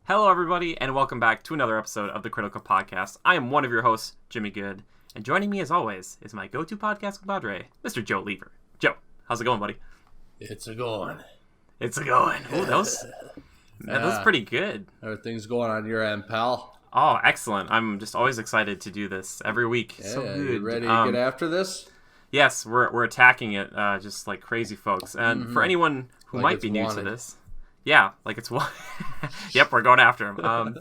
Hello, everybody, and welcome back to another episode of the Critical Podcast. I am one of your hosts, Jimmy Good, and joining me, as always, is my go-to podcast compadre, Mr. Joe Lever. Joe, how's it going, buddy? It's a going. Ooh, that was pretty good. Everything's going on your end, pal. Oh, excellent. I'm just always excited to do this every week. Yeah, so good. You ready to get after this? Yes, we're attacking it just like crazy folks. And for anyone who Like might be new wanted. to this, yeah, like it's one. Yep, we're going after him.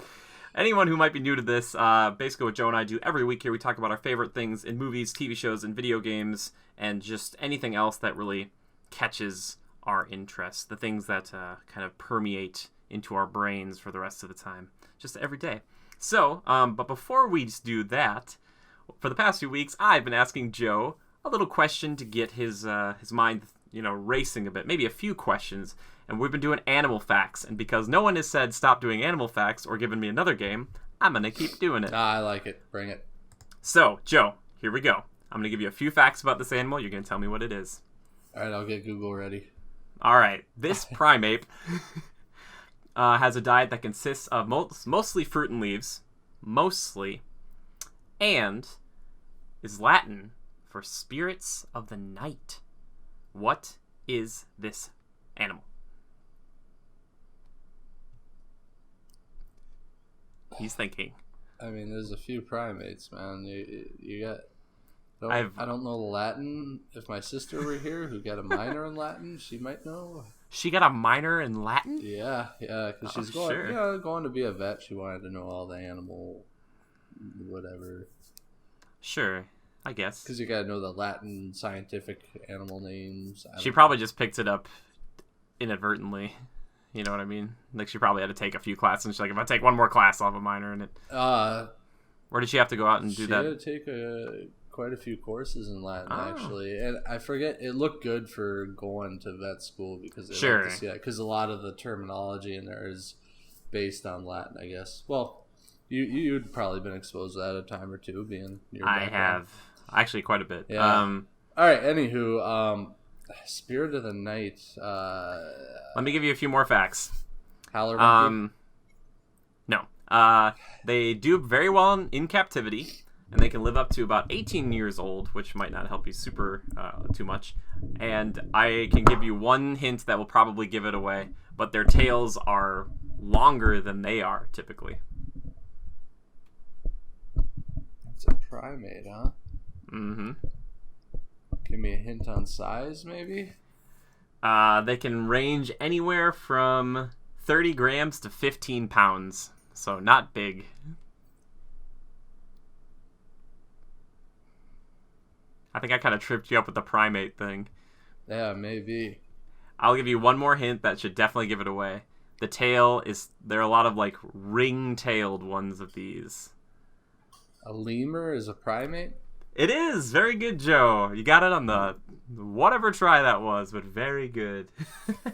Anyone who might be new to this, basically what Joe and I do every week here, we talk about our favorite things in movies, TV shows, and video games, and just anything else that really catches our interest. The things that kind of permeate into our brains for the rest of the time, just every day. So, but before we do that, for the past few weeks, I've been asking Joe a little question to get his mind, racing a bit, maybe a few questions. And we've been doing animal facts, and because no one has said stop doing animal facts or given me another game, I'm gonna keep doing it. I like it. Bring it. So, Joe, here we go. I'm gonna give you a few facts about this animal. You're gonna tell me what it is. All right, I'll get Google ready. All right, this primate has a diet that consists of mostly fruit and leaves, and is Latin for spirits of the night. What is this animal? He's thinking. I mean, there's a few primates, man. You got. I don't know Latin. If my sister were here, who got a minor in Latin, she might know. She got a minor in Latin? Yeah, because she's going to be a vet. She wanted to know all the animal, whatever. Sure, I guess. Because you got to know the Latin scientific animal names. She probably just picked it up inadvertently. You know what I mean? Like, she probably had to take a few classes, and she's like, if I take one more class, I'll have a minor in it. Or did she have to go out and do that? She had to take quite a few courses in Latin, actually. And I forget, it looked good for going to vet school because they like to see that. Because a lot of the terminology in there is based on Latin, I guess. Well, you'd probably been exposed to that a time or two, being your background. I have. Actually, quite a bit. Yeah. All right, anywho, Spirit of the Night. Let me give you a few more facts. Howler monkey? No. They do very well in captivity, and they can live up to about 18 years old, which might not help you super too much. And I can give you one hint that will probably give it away, but their tails are longer than they are typically. It's a primate, huh? Mm-hmm. Give me a hint on size, maybe? They can range anywhere from 30 grams to 15 pounds, so not big. I think I kind of tripped you up with the primate thing. Yeah, maybe. I'll give you one more hint that should definitely give it away. The tail is... There are a lot of, like, ring-tailed ones of these. A lemur is a primate? It is! Very good, Joe. You got it on the... whatever try that was, but very good.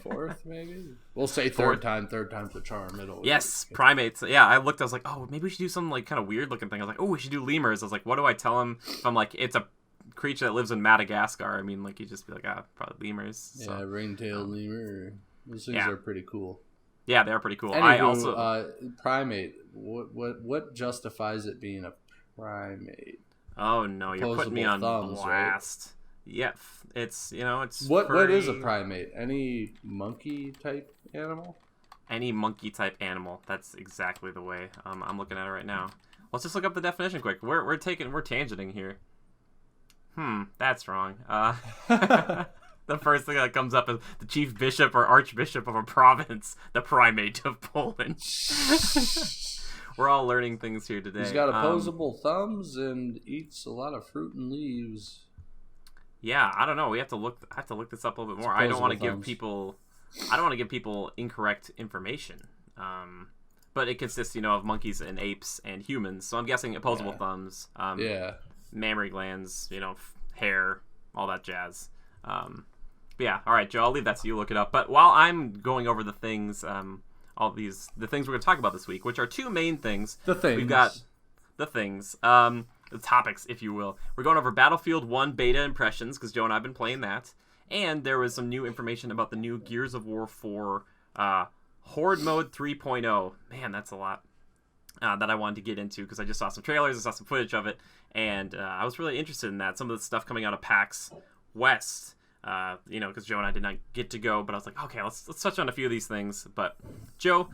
Fourth, maybe? We'll say third time's the charm. Yes, primates. Yeah, I looked, I was like, oh, maybe we should do some, like, kind of weird-looking thing. I was like, oh, we should do lemurs. I was like, what do I tell him if I'm like, it's a creature that lives in Madagascar? I mean, like, you just be like, probably lemurs. So. Yeah, ring-tailed lemur. Those things are pretty cool. Yeah, they are pretty cool. Anywho, I also... primate. What justifies it being a primate? Oh, no, you're putting me on thumbs, blast. Right? Yeah, it's, it's... What is a primate? Any monkey-type animal? Any monkey-type animal. That's exactly the way I'm looking at it right now. Let's just look up the definition quick. We're tangenting here. That's wrong. The first thing that comes up is the chief bishop or archbishop of a province, the primate of Poland. We're all learning things here today. He's got opposable thumbs and eats a lot of fruit and leaves. Yeah, I don't know. I have to look this up a little bit more. I don't want to give people incorrect information. But it consists, of monkeys and apes and humans. So I'm guessing opposable thumbs. Mammary glands, hair, all that jazz. But yeah, all right, Joe, I'll leave that to you. Look it up. But while I'm going over the things, the things we're going to talk about this week, which are two main things. We've got the things, the topics, if you will. We're going over Battlefield 1 beta impressions, because Joe and I have been playing that. And there was some new information about the new Gears of War 4 Horde Mode 3.0. Man, that's a lot that I wanted to get into because I just saw some trailers, I saw some footage of it, and I was really interested in that. Some of the stuff coming out of PAX West, because Joe and I did not get to go, but I was like, okay, let's touch on a few of these things. But Joe,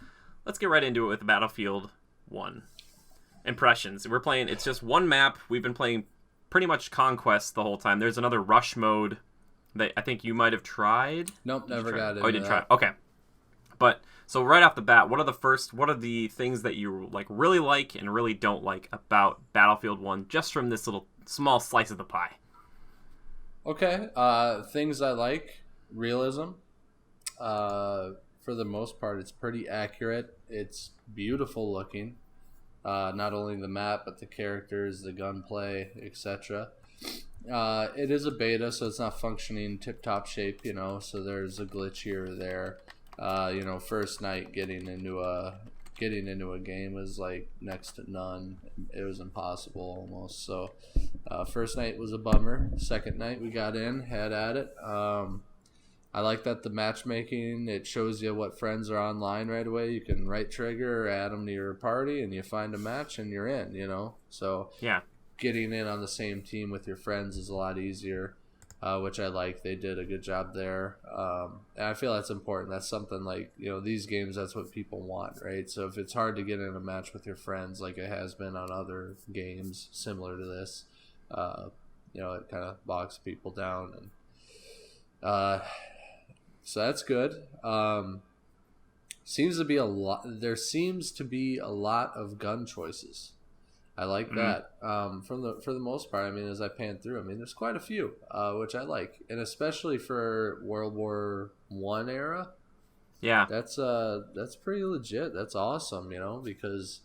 let's get right into it with Battlefield 1. Impressions. We're playing, it's just one map. We've been playing pretty much Conquest the whole time. There's another Rush mode that I think you might have tried. Nope, never got it. Oh, you didn't try. Okay. But so right off the bat, what are the things that you really like and really don't like about Battlefield 1 just from this little small slice of the pie? Okay. Things I like, realism. For the most part, it's pretty accurate. It's beautiful looking. Not only the map, but the characters, the gunplay, etc. It is a beta, so it's not functioning tip-top shape, so there's a glitch here or there. First night getting into a game was like next to none. It was impossible almost. So first night was a bummer. Second night we got in, had at it. I like that the matchmaking, it shows you what friends are online right away. You can right trigger or add them to your party and you find a match and you're in, So yeah, getting in on the same team with your friends is a lot easier, which I like. They did a good job there. And I feel that's important. That's something like, these games, that's what people want, right? So if it's hard to get in a match with your friends like it has been on other games similar to this, it kind of bogs people down. And so that's good. Seems to be a lot. There seems to be a lot of gun choices. I like that. For the most part, as I pan through, there's quite a few, which I like, and especially for World War I era. Yeah, that's pretty legit. That's awesome, because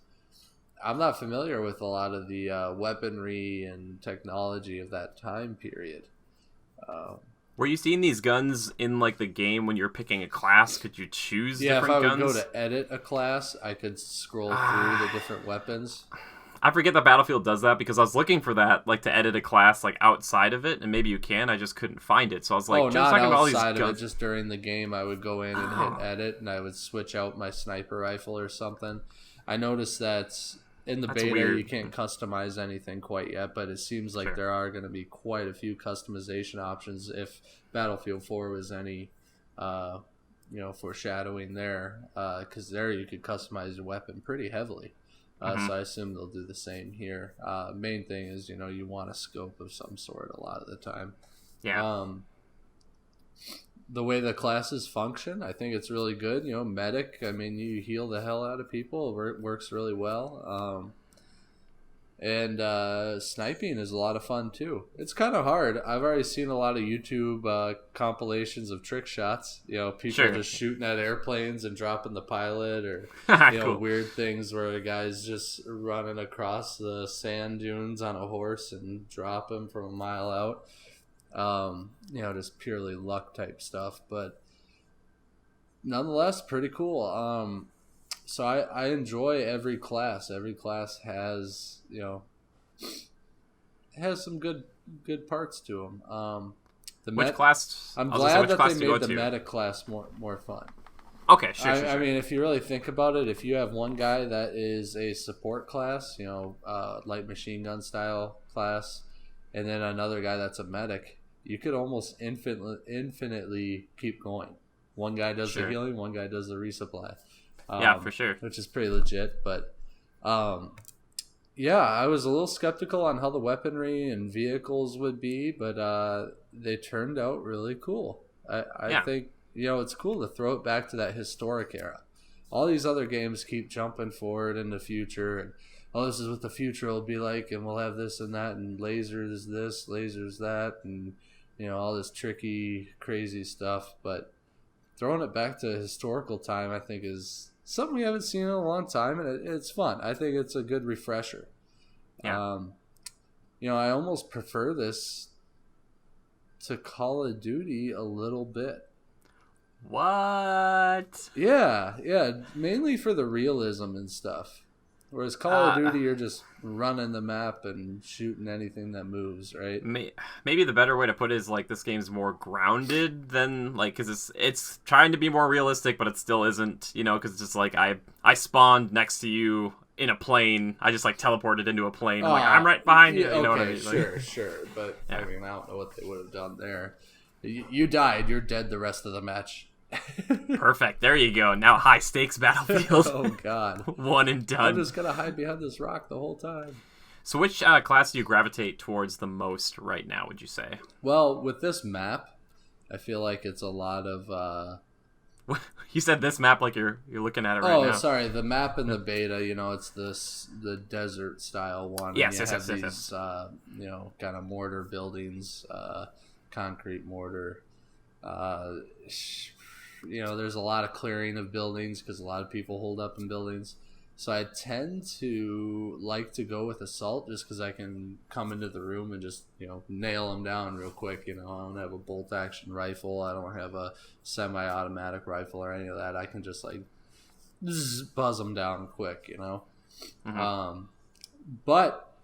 I'm not familiar with a lot of the weaponry and technology of that time period. Were you seeing these guns in the game when you're picking a class? Could you choose different guns? Yeah, if I would go to edit a class, I could scroll through the different weapons. I forget that Battlefield does that because I was looking for that, to edit a class outside of it, and maybe you can. I just couldn't find it, so I was like, not outside about all these guns. Of it. Just during the game, I would go in and hit edit, and I would switch out my sniper rifle or something. I noticed that in the beta, weird. You can't customize anything quite yet, but it seems like there are going to be quite a few customization options if Battlefield 4 was any, foreshadowing there, because there you could customize your weapon pretty heavily. So I assume they'll do the same here. Main thing is, you want a scope of some sort a lot of the time. Yeah. The way the classes function, I think it's really good. Medic, you heal the hell out of people. It works really well. And sniping is a lot of fun, too. It's kind of hard. I've already seen a lot of YouTube compilations of trick shots. People just shooting at airplanes and dropping the pilot, or cool. Weird things where a guy's just running across the sand dunes on a horse and drop him from a mile out. Just purely luck type stuff, but nonetheless, pretty cool. So I enjoy every class. Every class has, has some good parts to them. Which class? I'm glad that they made the meta class more fun. Okay, sure. If you really think about it, if you have one guy that is a support class, light machine gun style class, and then another guy that's a medic, you could almost infinitely keep going. One guy does the healing, one guy does the resupply. Yeah, for sure. Which is pretty legit, but I was a little skeptical on how the weaponry and vehicles would be, but they turned out really cool. I think, it's cool to throw it back to that historic era. All these other games keep jumping forward in the future, and this is what the future will be like, and we'll have this and that, and lasers this, lasers that, and all this tricky, crazy stuff. But throwing it back to historical time, I think, is something we haven't seen in a long time, and it's fun. I think it's a good refresher. Yeah. I almost prefer this to Call of Duty a little bit. What? Yeah, mainly for the realism and stuff. Whereas Call of Duty, you're just running the map and shooting anything that moves, right? Maybe the better way to put it is like this game's more grounded than like because it's trying to be more realistic, but it still isn't. You know, because it's just like I spawned next to you in a plane. I just like teleported into a plane. I'm like I'm right behind you. You know what I mean? Sure. But I mean, I don't know what they would have done there. You died. You're dead the rest of the match. Perfect. There you go. Now high stakes battlefield. Oh God. One and done. I'm just gonna hide behind this rock the whole time. So which class do you gravitate towards the most right now, would you say? Well, with this map, I feel like it's a lot of You said this map like you're looking at it right now. Oh, sorry, the map in the beta, it's the desert style one. Yes. These kind of mortar buildings, concrete mortar. There's a lot of clearing of buildings because a lot of people hold up in buildings. So I tend to like to go with assault just because I can come into the room and just, nail them down real quick. I don't have a bolt action rifle. I don't have a semi-automatic rifle or any of that. I can just buzz them down quick, Mm-hmm. But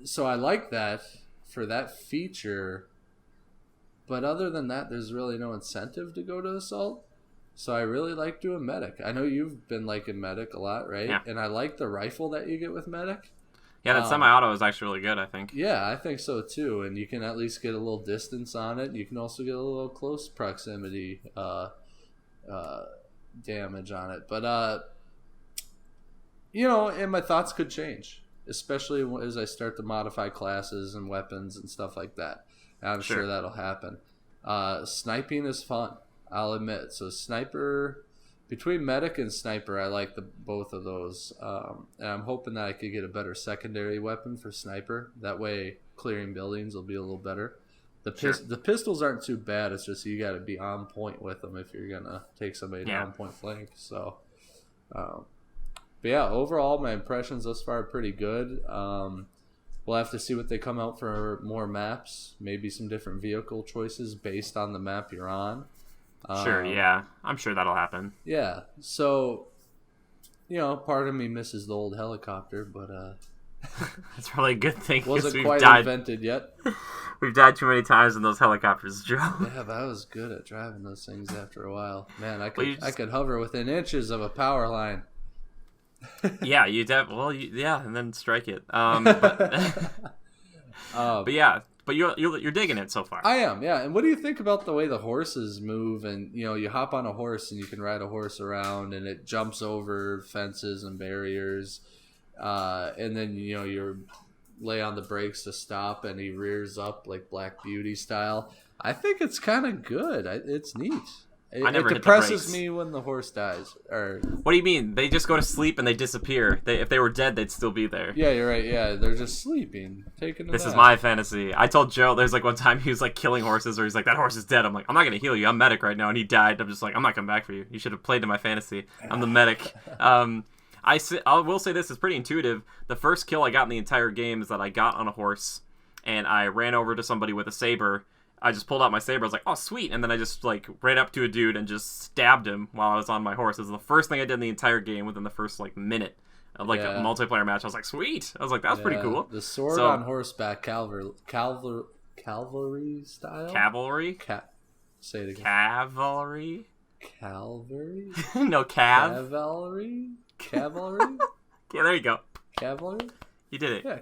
so I like that for that feature. But other than that, there's really no incentive to go to assault. So I really like doing medic. I know you've been liking medic a lot, right? Yeah. And I like the rifle that you get with medic. Yeah, that semi-auto is actually really good, I think. Yeah, I think so too. And you can at least get a little distance on it. You can also get a little close proximity damage on it. But, and my thoughts could change, especially as I start to modify classes and weapons and stuff like that. I'm sure that'll happen. Sniping is fun, I'll admit. So sniper, between medic and sniper, I like both of those. And I'm hoping that I could get a better secondary weapon for sniper. That way, clearing buildings will be a little better. The pistols aren't too bad. It's just you got to be on point with them if you're gonna take somebody down point blank. So, but yeah, overall, my impressions thus far are pretty good. We'll have to see what they come out for more maps, maybe some different vehicle choices based on the map you're on. Sure, yeah. I'm sure that'll happen. Yeah. So, part of me misses the old helicopter, but that's probably a good thing. Wasn't quite invented yet. We've died too many times in those helicopters, Joe. Yeah, but I was good at driving those things after a while. Man, I could hover within inches of a power line. Yeah, and then strike it. But you're digging it so far. I am, yeah. And what do you think about the way the horses move? And you hop on a horse and you can ride a horse around, and it jumps over fences and barriers, and then you lay on the brakes to stop, and he rears up like Black Beauty style. I think it's kind of good. It's neat. It depresses me when the horse dies. What do you mean? They just go to sleep and they disappear. If they were dead, they'd still be there. Yeah, you're right. Yeah, they're just sleeping, taking a nap. This is my fantasy. I told Joe there's one time he was killing horses, or he's like, that horse is dead. I'm like, I'm not gonna heal you. I'm medic right now, and he died. I'm just like, I'm not coming back for you. You should have played to my fantasy. I'm the medic. I will say this is pretty intuitive. The first kill I got in the entire game is that I got on a horse and I ran over to somebody with a saber. I just pulled out my saber. I was like, oh, sweet. And then I just ran up to a dude and just stabbed him while I was on my horse. This is the first thing I did in the entire game within the first minute of a multiplayer match. I was like, sweet. I was like, that was pretty cool. The sword on horseback cavalry style? Cavalry? Say it again. Cavalry? Calvary? No, Cavalry? Cavalry? Yeah, there you go. Cavalry? You did it. Yeah,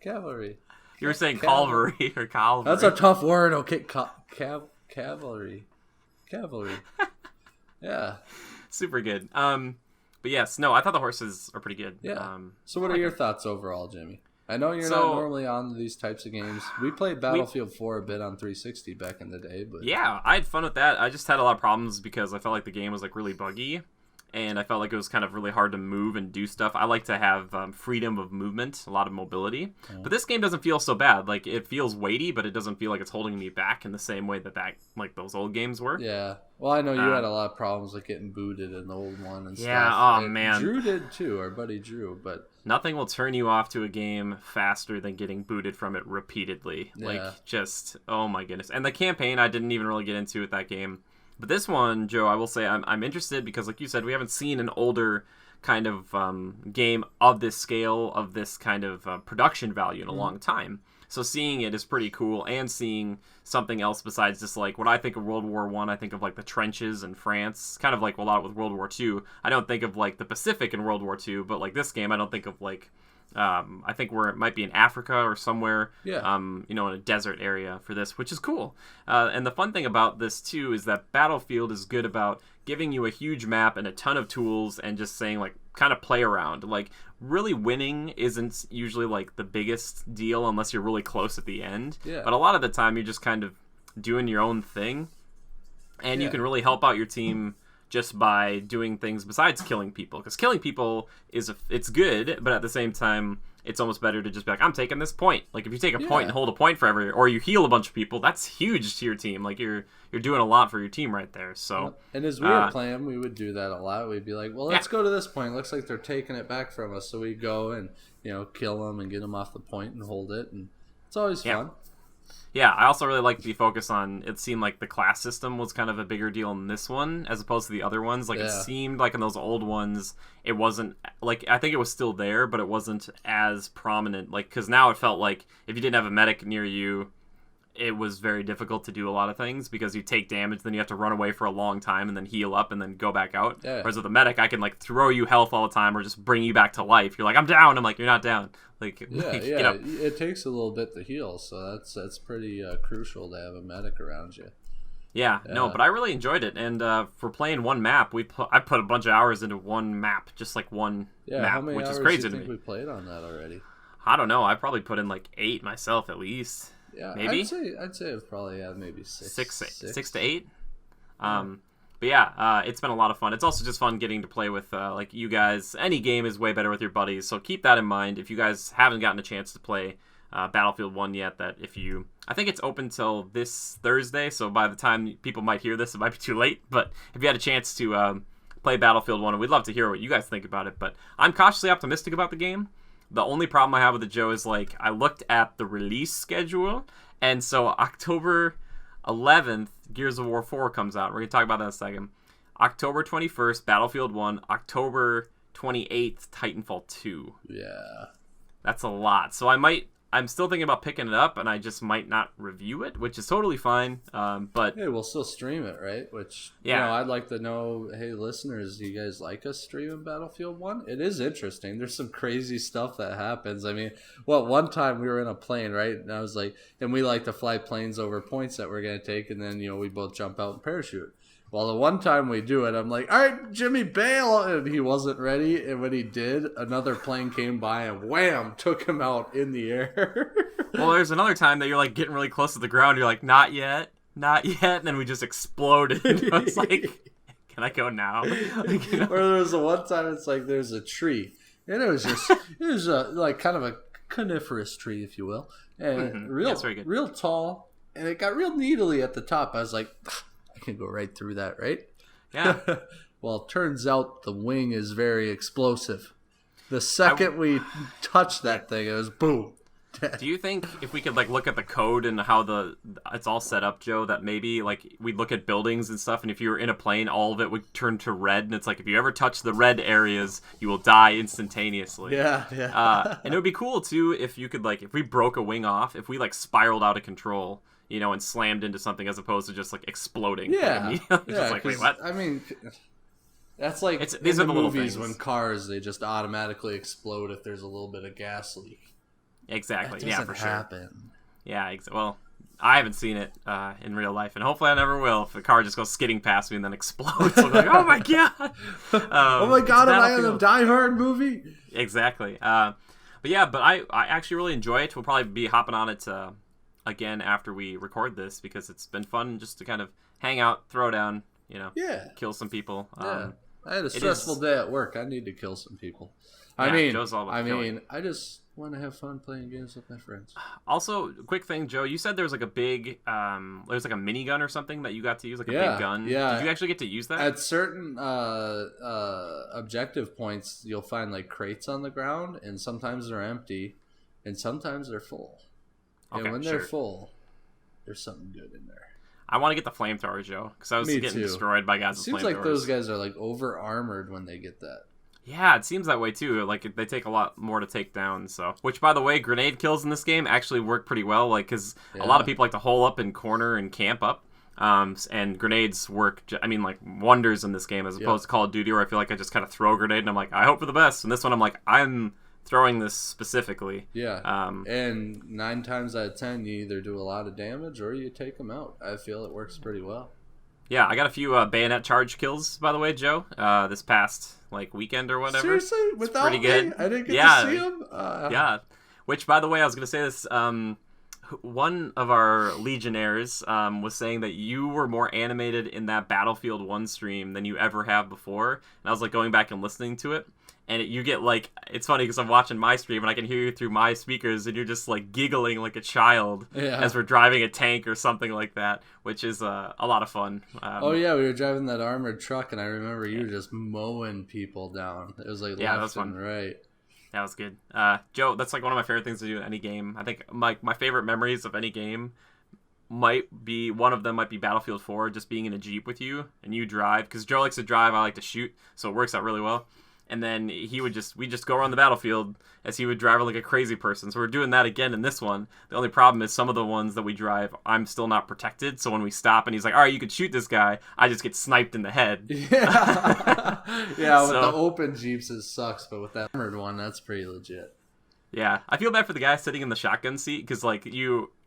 cavalry. You were saying Calvary or Calvary. That's a tough word. Okay, cavalry. Cavalry. Yeah. Super good. But yes, no, I thought the horses are pretty good. Yeah. So what are your thoughts overall, Jimmy? I know you're not normally on these types of games. We played Battlefield 4 a bit on 360 back in the day, but yeah, I had fun with that. I just had a lot of problems because I felt like the game was really buggy. And I felt like it was kind of really hard to move and do stuff. I like to have freedom of movement, a lot of mobility. Yeah. But this game doesn't feel so bad. It feels weighty, but it doesn't feel like it's holding me back in the same way that those old games were. Yeah. Well, I know you had a lot of problems getting booted in the old one and stuff. Yeah, man. Drew did too, our buddy Drew, but nothing will turn you off to a game faster than getting booted from it repeatedly. Yeah. Oh my goodness. And the campaign I didn't even really get into with that game. But this one, Joe, I will say I'm interested because, like you said, we haven't seen an older kind of game of this scale, of this kind of production value in a long time. So seeing it is pretty cool, and seeing something else besides just like when I think of World War I think of like the trenches in France, kind of like a lot with World War II. I don't think of like the Pacific in World War II, but like this game, I don't think of like I think where it might be in Africa or somewhere, you know, in a desert area for this, which is cool. And the fun thing about this too is that Battlefield is good about giving you a huge map and a ton of tools and just saying like kind of play around. Like really winning isn't usually like the biggest deal unless you're really close at the end. But a lot of the time you're just kind of doing your own thing, and you can really help out your team just by doing things besides killing people, because killing people it's good, but at the same time it's almost better to just be like, I'm taking this point. Like if you take a point and hold a point forever, or you heal a bunch of people, that's huge to your team. Like you're doing a lot for your team right there. So and as we were playing, we would do that a lot. We'd be like, well, let's go to this point. Looks like they're taking it back from us, so we go and, you know, kill them and get them off the point and hold it, and it's always fun. Yeah, I also really like the focus on, it seemed like the class system was kind of a bigger deal in this one as opposed to the other ones. Like it seemed like in those old ones, it wasn't, like, I think it was still there, but it wasn't as prominent. Like, because now it felt like if you didn't have a medic near you, it was very difficult to do a lot of things because you take damage, then you have to run away for a long time and then heal up and then go back out. Whereas with a medic, I can like throw you health all the time or just bring you back to life. You're like, I'm down. I'm like, you're not down. Like, get up. It takes a little bit to heal, so that's pretty crucial to have a medic around you. Yeah, no, but I really enjoyed it, and for playing one map, I put a bunch of hours into one map, just like one map, which is crazy to me. How many hours do you think we played on that already? I don't know. I probably put in like 8 myself at least. Yeah, maybe. I'd say it's probably maybe 6 to 8. But yeah, it's been a lot of fun. It's also just fun getting to play with like you guys. Any game is way better with your buddies, so keep that in mind. If you guys haven't gotten a chance to play Battlefield 1 yet, I think it's open till this Thursday, so by the time people might hear this, it might be too late. But if you had a chance to play Battlefield 1, we'd love to hear what you guys think about it. But I'm cautiously optimistic about the game. The only problem I have with it, Joe, is like I looked at the release schedule, and so October 11th, Gears of War 4 comes out. We're going to talk about that in a second. October 21st, Battlefield 1. October 28th, Titanfall 2. Yeah. That's a lot. So I'm still thinking about picking it up, and I just might not review it, which is totally fine. But hey, we'll still stream it, right? Which, you know, I'd like to know, hey, listeners, do you guys like us streaming Battlefield 1? It is interesting. There's some crazy stuff that happens. I mean, one time we were in a plane, right? And I was like, and we like to fly planes over points that we're going to take, and then, you know, we both jump out and parachute. Well, the one time we do it, I'm like, all right, Jimmy, bail. And he wasn't ready. And when he did, another plane came by and wham, took him out in the air. Well, there's another time that you're like getting really close to the ground. You're like, not yet. And then we just exploded. And I was like, can I go now? Like, you know? Or there was the one time it's like there's a tree. And it was like kind of a coniferous tree, if you will. And real tall. And it got real needly at the top. I was like, can go right through that, right? Yeah. Well, it turns out the wing is very explosive. The second we touched that thing, it was boom. Do you think if we could like look at the code and how it's all set up, Joe, that maybe like we'd look at buildings and stuff, and if you were in a plane, all of it would turn to red, and it's like if you ever touch the red areas, you will die instantaneously. Yeah. And it would be cool too if you could like if we broke a wing off, if we like spiraled out of control, you know, and slammed into something as opposed to just like exploding. Yeah. Just like, wait, what? I mean, that's like these are the movies when cars, they just automatically explode if there's a little bit of gas leak. Exactly. That doesn't happen. Yeah. Well, I haven't seen it in real life, and hopefully I never will. If the car just goes skidding past me and then explodes, I'm like, oh my god! Oh my god! Am I in a Die Hard movie? Exactly. But I actually really enjoy it. We'll probably be hopping on it again after we record this because it's been fun just to kind of hang out, throw down, you know, kill some people. Yeah. I had a stressful day at work. I need to kill some people. I just want to have fun playing games with my friends. Also, quick thing, Joe, you said there was like a big, there's like a minigun or something that you got to use, like a big gun. Yeah. Did you actually get to use that? At certain objective points, you'll find like crates on the ground, and sometimes they're empty, and sometimes they're full. And when they're full, there's something good in there. I want to get the flamethrower, Joe, because I was getting destroyed by guys with flamethrowers. Seems like those guys are like over armored when they get that. Yeah, it seems that way too. Like they take a lot more to take down. So, which by the way, grenade kills in this game actually work pretty well. Like, because a lot of people like to hole up and corner and camp up. And grenades work, like wonders in this game as opposed to Call of Duty, where I feel like I just kind of throw a grenade and I'm like, I hope for the best. And this one, I'm like, I'm throwing this specifically. Yeah. And 9 times out of 10, you either do a lot of damage or you take them out. I feel it works pretty well. Yeah, I got a few bayonet charge kills, by the way, Joe. This past weekend or whatever. Seriously, without pretty good. I didn't get to see them. Yeah, which, by the way, I was gonna say this. One of our Legionnaires was saying that you were more animated in that Battlefield 1 stream than you ever have before. And I was going back and listening to it. And you get it's funny because I'm watching my stream and I can hear you through my speakers and you're just giggling like a child as we're driving a tank or something like that, which is a lot of fun. We were driving that armored truck and I remember you were just mowing people down. It was left and right. That was good. Joe, that's one of my favorite things to do in any game. I think my favorite memories of any game might be Battlefield 4, just being in a Jeep with you and you drive, because Joe likes to drive, I like to shoot, so it works out really well. And then we just go around the battlefield as he would drive like a crazy person. So we're doing that again in this one. The only problem is some of the ones that we drive, I'm still not protected. So when we stop and he's like, all right, you could shoot this guy, I just get sniped in the head. Yeah, with the open Jeeps it sucks, but with that armored one, that's pretty legit. Yeah, I feel bad for the guy sitting in the shotgun seat because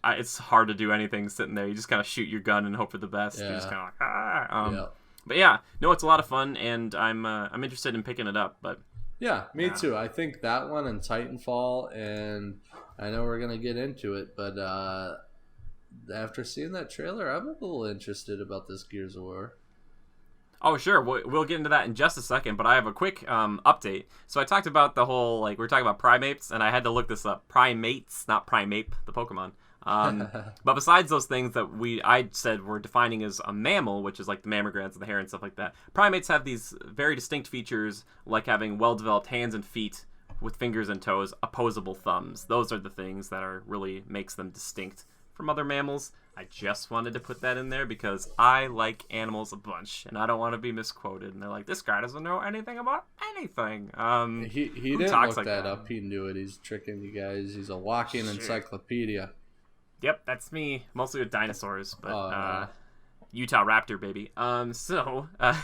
it's hard to do anything sitting there. You just kind of shoot your gun and hope for the best. Yeah. You're just kind of But yeah, no, it's a lot of fun, and I'm interested in picking it up. But yeah, me too. I think that one and Titanfall, and I know we're gonna get into it, but after seeing that trailer, I'm a little interested about this Gears of War. Oh, sure. We'll get into that in just a second, but I have a quick update. So I talked about the whole, we were talking about primates, and I had to look this up. Primates, not primate, the Pokemon. But besides those things that I said we're defining as a mammal, which is the mammograms and the hair and stuff like that, primates have these very distinct features, like having well-developed hands and feet with fingers and toes, opposable thumbs. Those are the things that really makes them distinct from other mammals. I just wanted to put that in there because I like animals a bunch, and I don't want to be misquoted. And they're like, this guy doesn't know anything about anything. He didn't look that up. He knew it. He's tricking you guys. He's a walking encyclopedia. Yep, that's me. Mostly with dinosaurs, but Utah Raptor, baby. So that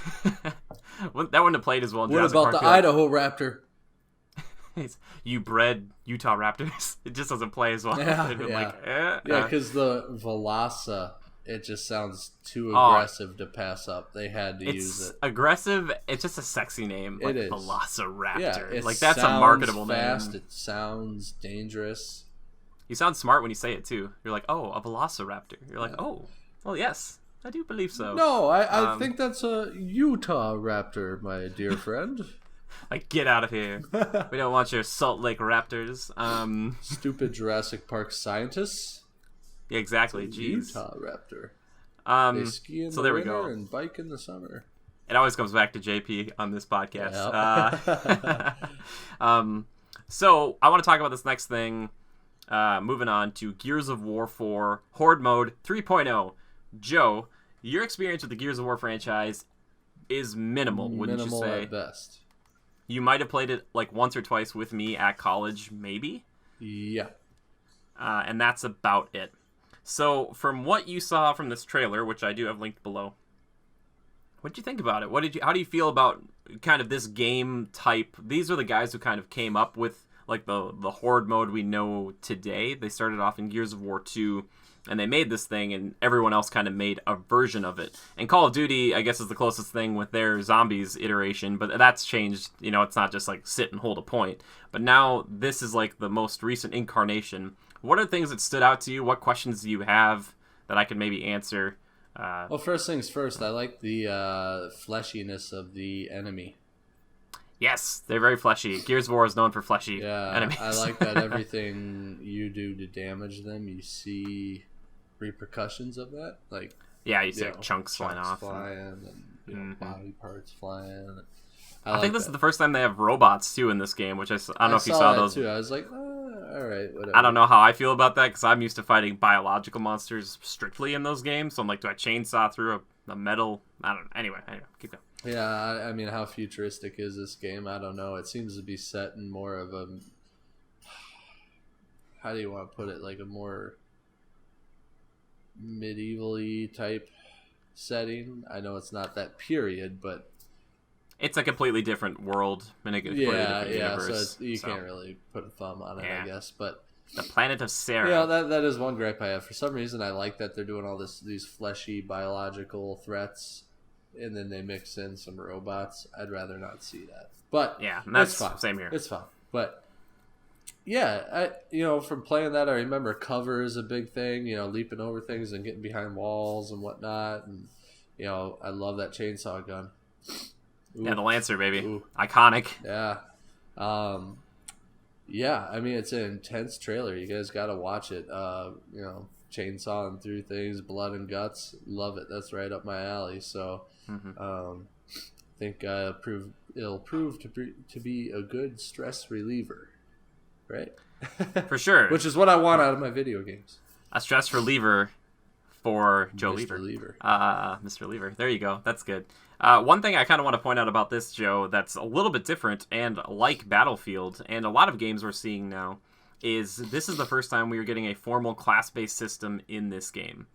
wouldn't have played as well in Jurassic Park. What about the Idaho Raptor? You bred Utah Raptors. It just doesn't play as well. Yeah, because the Velosa, it just sounds too aggressive to pass up. They had to use it. Aggressive. It's just a sexy name. It is. Velociraptor. Yeah, that's a marketable fast, name. It sounds dangerous. You sound smart when you say it too. You're like, oh, a Velociraptor. You're like, oh, well, yes, I do believe so. No, I think that's a Utah Raptor, my dear friend. Get out of here. We don't want your Salt Lake Raptors. Stupid Jurassic Park scientists. Yeah, exactly. Jeez. Utah Raptor. They ski in the winter and bike in the summer. It always comes back to JP on this podcast. Yep. So I want to talk about this next thing. Moving on to Gears of War 4 Horde Mode 3.0. Joe, your experience with the Gears of War franchise is minimal, wouldn't you say? Minimal at best. You might have played it once or twice with me at college, maybe? Yeah. And that's about it. So, from what you saw from this trailer, which I do have linked below, what did you think about it? How do you feel about kind of this game type? These are the guys who kind of came up with the Horde mode we know today. They started off in Gears of War 2, and they made this thing, and everyone else kind of made a version of it. And Call of Duty, I guess, is the closest thing with their zombies iteration, but that's changed. It's not just sit and hold a point. But now this is the most recent incarnation. What are things that stood out to you? What questions do you have that I could maybe answer? Well, first things first, I like the fleshiness of the enemy. Yes, they're very fleshy. Gears of War is known for fleshy enemies. I like that everything you do to damage them, you see repercussions of that. You see chunks flying off. And body parts flying. I think this is the first time they have robots, too, in this game, which I don't know if you saw those. Too. I was like, all right, whatever. I don't know how I feel about that, because I'm used to fighting biological monsters strictly in those games. So I'm like, do I chainsaw through a metal? I don't know. Anyway, keep going. Yeah, I mean, how futuristic is this game? I don't know. It seems to be set in more of a, how do you want to put it, like a more medieval-y type setting. I know it's not that period, but it's a completely different world in a completely different universe. So you can't really put a thumb on it, I guess. But the planet of Sarah. Yeah, that is one gripe I have. For some reason, I like that they're doing all these fleshy biological threats, and then they mix in some robots. I'd rather not see that. But yeah, that's fine. Same here. It's fine. But yeah, from playing that, I remember cover is a big thing. Leaping over things and getting behind walls and whatnot. And I love that chainsaw gun. Ooh. Yeah, the Lancer, baby. Ooh. Iconic. Yeah. Yeah, I mean, it's an intense trailer. You guys got to watch it. Chainsawing through things, blood and guts. Love it. That's right up my alley. So, I think it'll prove to be a good stress reliever. Right? For sure. Which is what I want out of my video games. A stress reliever for Joe Mr. Lever. Mr. Lever. There you go. That's good. One thing I kind of want to point out about this, Joe, that's a little bit different and like Battlefield and a lot of games we're seeing now, is this is the first time we are getting a formal class-based system in this game.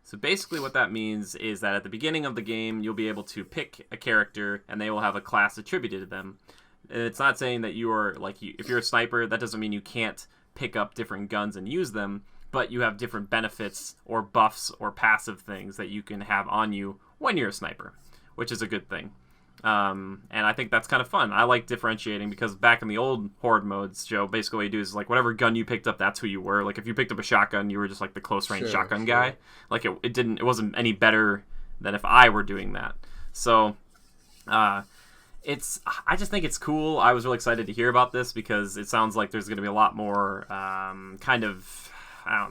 So basically what that means is that at the beginning of the game, you'll be able to pick a character and they will have a class attributed to them. And it's not saying that you are, if you're a sniper, that doesn't mean you can't pick up different guns and use them, but you have different benefits or buffs or passive things that you can have on you when you're a sniper, which is a good thing. And I think that's kind of fun. I like differentiating because back in the old Horde modes, Joe, basically what you do is whatever gun you picked up, that's who you were. If you picked up a shotgun, you were just the close range shotgun guy. It wasn't any better than if I were doing that. So, I just think it's cool. I was really excited to hear about this because it sounds like there's going to be a lot more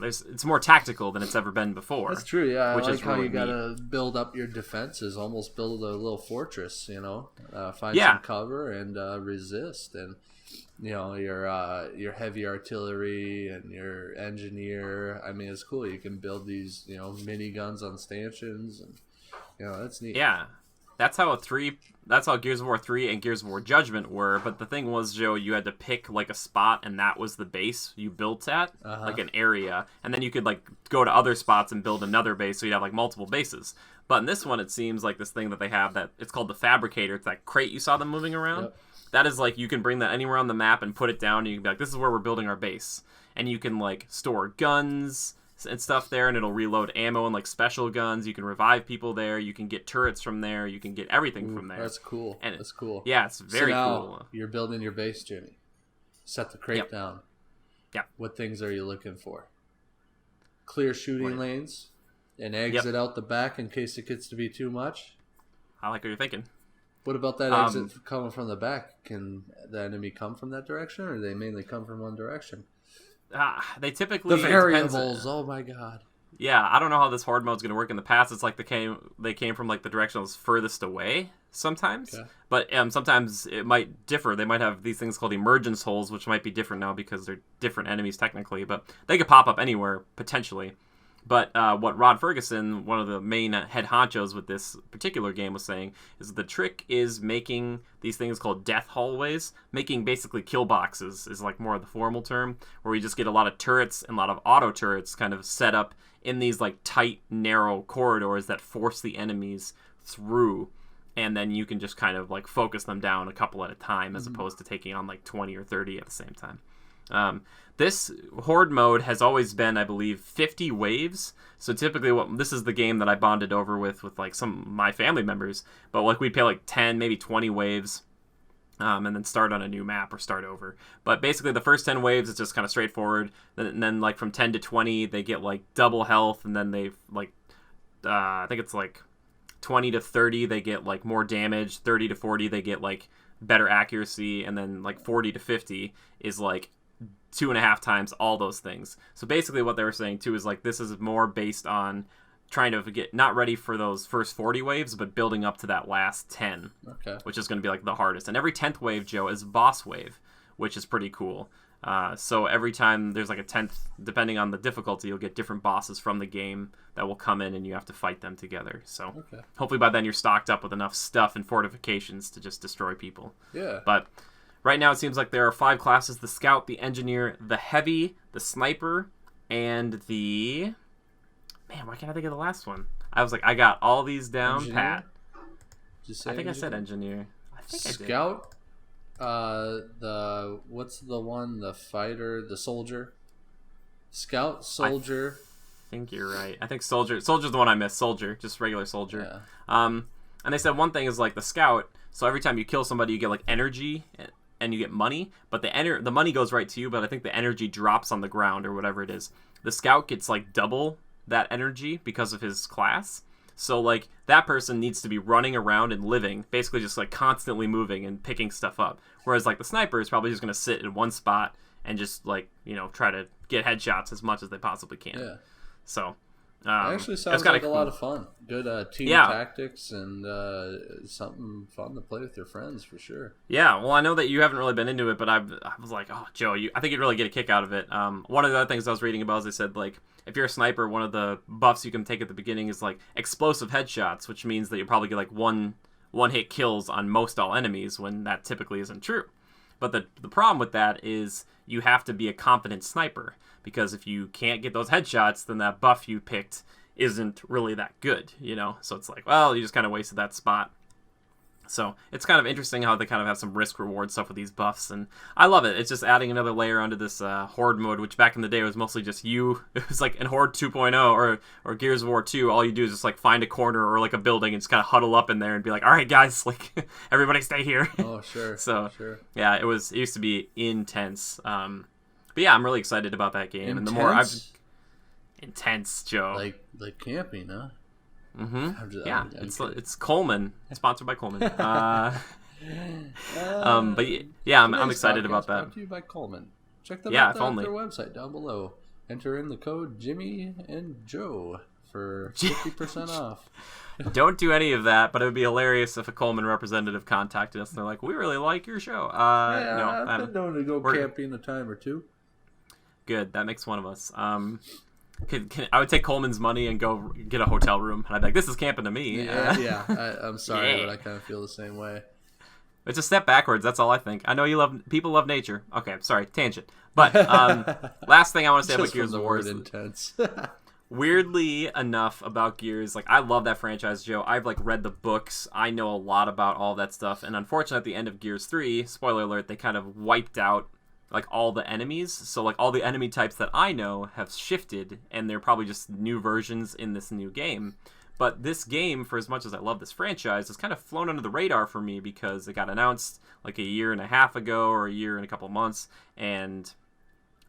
it's more tactical than it's ever been before. That's true, yeah. I like how you gotta build up your defenses, almost build a little fortress, find some cover and resist. And your heavy artillery and your engineer. I mean, it's cool. You can build these mini guns on stanchions, and that's neat. Yeah. That's how Gears of War 3 and Gears of War Judgment were, but the thing was, Joe, you had to pick a spot and that was the base you built at, an area, and then you could go to other spots and build another base, so you'd have multiple bases. But in this one, it seems like this thing that they have that it's called the Fabricator. It's that crate you saw them moving around. Yep. That is you can bring that anywhere on the map and put it down, and you can be this is where we're building our base, and you can store guns and stuff there, and it'll reload ammo and special guns. You can revive people there. You can get turrets from there. You can get everything from there. That's cool. And that's cool. Yeah, it's very cool. You're building your base, Jimmy. Set the crate down. Yeah. What things are you looking for? Clear shooting lanes, and exit out the back in case it gets to be too much. I like what you're thinking. What about that exit coming from the back? Can the enemy come from that direction, or do they mainly come from one direction? They typically the variables. Oh my god. Yeah, I don't know how this horde mode's going to work. In the past, it's they came from the direction that was furthest away sometimes. Okay. But sometimes it might differ. They might have these things called emergence holes, which might be different now because they're different enemies technically. But they could pop up anywhere potentially. But what Rod Ferguson, one of the main head honchos with this particular game, was saying is the trick is making these things called death hallways. Making basically kill boxes is more of the formal term, where we just get a lot of turrets and a lot of auto turrets kind of set up in these tight, narrow corridors that force the enemies through. And then you can just kind of focus them down a couple at a time as opposed to taking on 20 or 30 at the same time. This Horde mode has always been, I believe, 50 waves. So typically, this is the game that I bonded over with some of my family members. But we'd play 10, maybe 20 waves, and then start on a new map or start over. But basically, the first 10 waves is just kind of straightforward. Then from 10 to 20, they get double health, and then they I think it's 20 to 30, they get more damage. 30 to 40, they get better accuracy, and then 40 to 50 is 2.5 times all those things. So basically what they were saying too is this is more based on trying to get not ready for those first 40 waves, but building up to that last 10, which is going to be the hardest. And every 10th wave, Joe, is boss wave, which is pretty cool. So every time there's like a 10th, depending on the difficulty, you'll get different bosses from the game that will come in and you have to fight them together. So hopefully by then you're stocked up with enough stuff and fortifications to just destroy people. Yeah. But right now it seems like there are 5 classes: the Scout, the Engineer, the Heavy, the Sniper, and the... Man, why can't I think of the last one? I was like, I got all these down, Engineer? Pat. Did you say I think Engineer? I said Engineer. I think Scout? What's the one? The fighter, the soldier. Scout, soldier. I think you're right. I think soldier. Soldier's the one I missed. Soldier, just regular soldier. Yeah. And they said one thing is like the Scout. So every time you kill somebody, you get like energy and you get money. But the money goes right to you. But I think the energy drops on the ground or whatever it is. The Scout gets like double that energy because of his class. So, like, that person needs to be running around and living, basically just, like, constantly moving and picking stuff up. Whereas, like, the sniper is probably just going to sit in one spot and just, like, you know, try to get headshots as much as they possibly can. Yeah. So, it actually sounds like a lot of fun. Good team tactics and something fun to play with your friends, for sure. Yeah, well, I know that you haven't really been into it, but I was like, oh, Joe, I think you'd really get a kick out of it. One of the other things I was reading about is they said, like, if you're a sniper, one of the buffs you can take at the beginning is, like, explosive headshots, which means that you'll probably get, like, one-hit kills on most all enemies, when that typically isn't true. But the problem with that is you have to be a confident sniper, because if you can't get those headshots, then that buff you picked isn't really that good, you know? So it's like, well, you just kind of wasted that spot. So it's kind of interesting how they kind of have some risk-reward stuff with these buffs, and I love it. It's just adding another layer onto this Horde mode, which back in the day was mostly just you. It was like in Horde 2.0 or Gears of War 2, all you do is just like find a corner or like a building and just kind of huddle up in there and be like, all right, guys, like everybody stay here. Oh, sure. So, sure. Yeah, it used to be intense. But yeah, I'm really excited about that game. Intense? And the more Intense, Joe. Like camping, huh? Mm-hmm. It's Coleman. Sponsored by Coleman. But yeah, I'm excited about that. Brought to you by Coleman. Check them out on their website down below. Enter in the code Jimmy and Joe for 50% off. Don't do any of that, but it would be hilarious if a Coleman representative contacted us and they're like, "We really like your show." No, I've been known to go camping a time or two. Good, that makes one of us. I would take Coleman's money and go get a hotel room, and I'd be like, "This is camping to me." I'm sorry, but I kind of feel the same way. It's a step backwards. That's all I think. I know people love nature. Okay, sorry, tangent. But last thing I want to say about Gears of War is intense. Weirdly enough about Gears, like I love that franchise, Joe. I've like read the books. I know a lot about all that stuff. And unfortunately, at the end of Gears 3, spoiler alert, they kind of wiped out like all the enemies. So like all the enemy types that I know have shifted, and they're probably just new versions in this new game. But this game, for as much as I love this franchise, has kind of flown under the radar for me because it got announced like a year and a half ago or a year and a couple months, and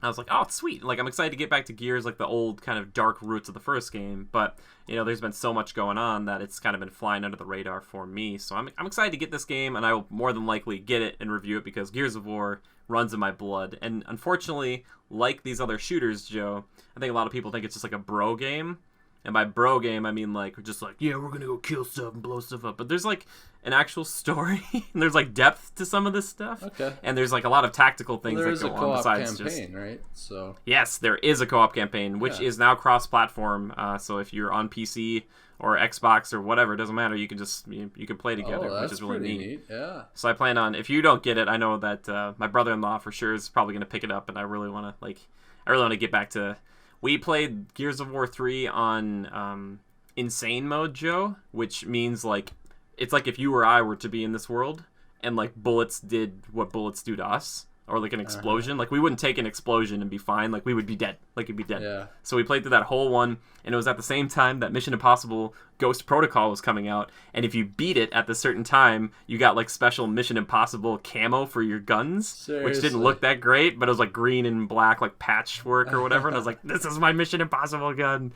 I was like, oh, it's sweet. Like, I'm excited to get back to Gears, like the old kind of dark roots of the first game. But, you know, there's been so much going on that it's kind of been flying under the radar for me. So I'm excited to get this game, and I will more than likely get it and review it because Gears of War runs in my blood. And unfortunately, like these other shooters, Joe, I think a lot of people think it's just like a bro game. And by bro game, I mean like, just like, yeah, we're going to go kill stuff and blow stuff up. But there's like an actual story, and there's like depth to some of this stuff. Okay. And there's like a lot of tactical things that go on besides just... There is a co-op campaign, right? So. Yes, there is a co-op campaign, which is now cross-platform. So if you're on PC or Xbox or whatever, it doesn't matter. You can just you can play together, which is really neat. Yeah. So I plan on, if you don't get it, I know that my brother-in-law for sure is probably going to pick it up, and I really want to get back to. We played Gears of War 3 on insane mode, Joe, which means like it's like if you or I were to be in this world and like bullets did what bullets do to us, or like an explosion. Like we wouldn't take an explosion and be fine. Like we would be dead. Like it'd be dead. Yeah. So we played through that whole one, and it was at the same time that Mission Impossible Ghost Protocol was coming out. And if you beat it at the certain time, you got like special Mission Impossible camo for your guns, Seriously? Which didn't look that great, but it was like green and black, like patchwork or whatever. And I was like, this is my Mission Impossible gun.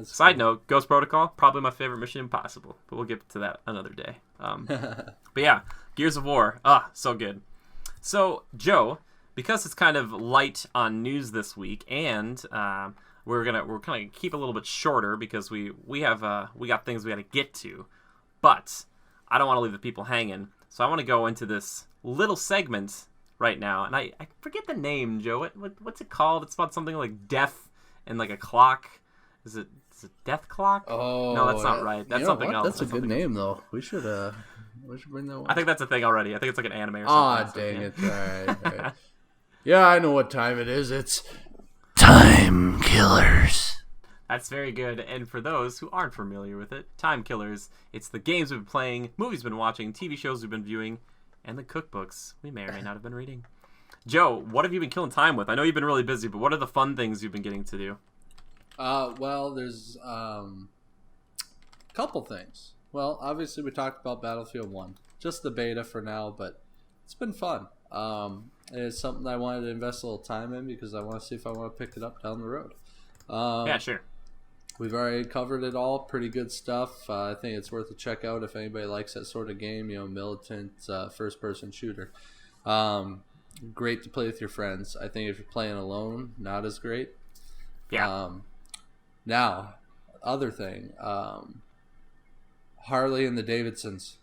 Side note, Ghost Protocol, probably my favorite Mission Impossible, but we'll get to that another day. But yeah, Gears of War, so good. So, Joe, because it's kind of light on news this week, and we're gonna keep a little bit shorter because we got things we got to get to, but I don't want to leave the people hanging, so I want to go into this little segment right now, and I forget the name, Joe. What's it called? It's about something like death and like a clock. Is it Death Clock? Oh, no, that's not right. That's something else. That's a good name though. We should bring that one. I think that's a thing already. I think it's like an anime or something. Ah, dang it! All right. Yeah, I know what time it is. It's Timekillers. That's very good. And for those who aren't familiar with it, Timekillers, it's the games we've been playing, movies we've been watching, TV shows we've been viewing, and the cookbooks we may or may not have been reading. Joe, what have you been killing time with? I know you've been really busy, but what are the fun things you've been getting to do? Well, there's a couple things. Well, obviously we talked about Battlefield 1. Just the beta for now, but it's been fun. It's something I wanted to invest a little time in because I want to see if I want to pick it up down the road. Yeah, sure. We've already covered it all. Pretty good stuff. I think it's worth a check out if anybody likes that sort of game, militant first-person shooter. Great to play with your friends. I think if you're playing alone, not as great. Yeah. Now, other thing, Harley and the Davidsons,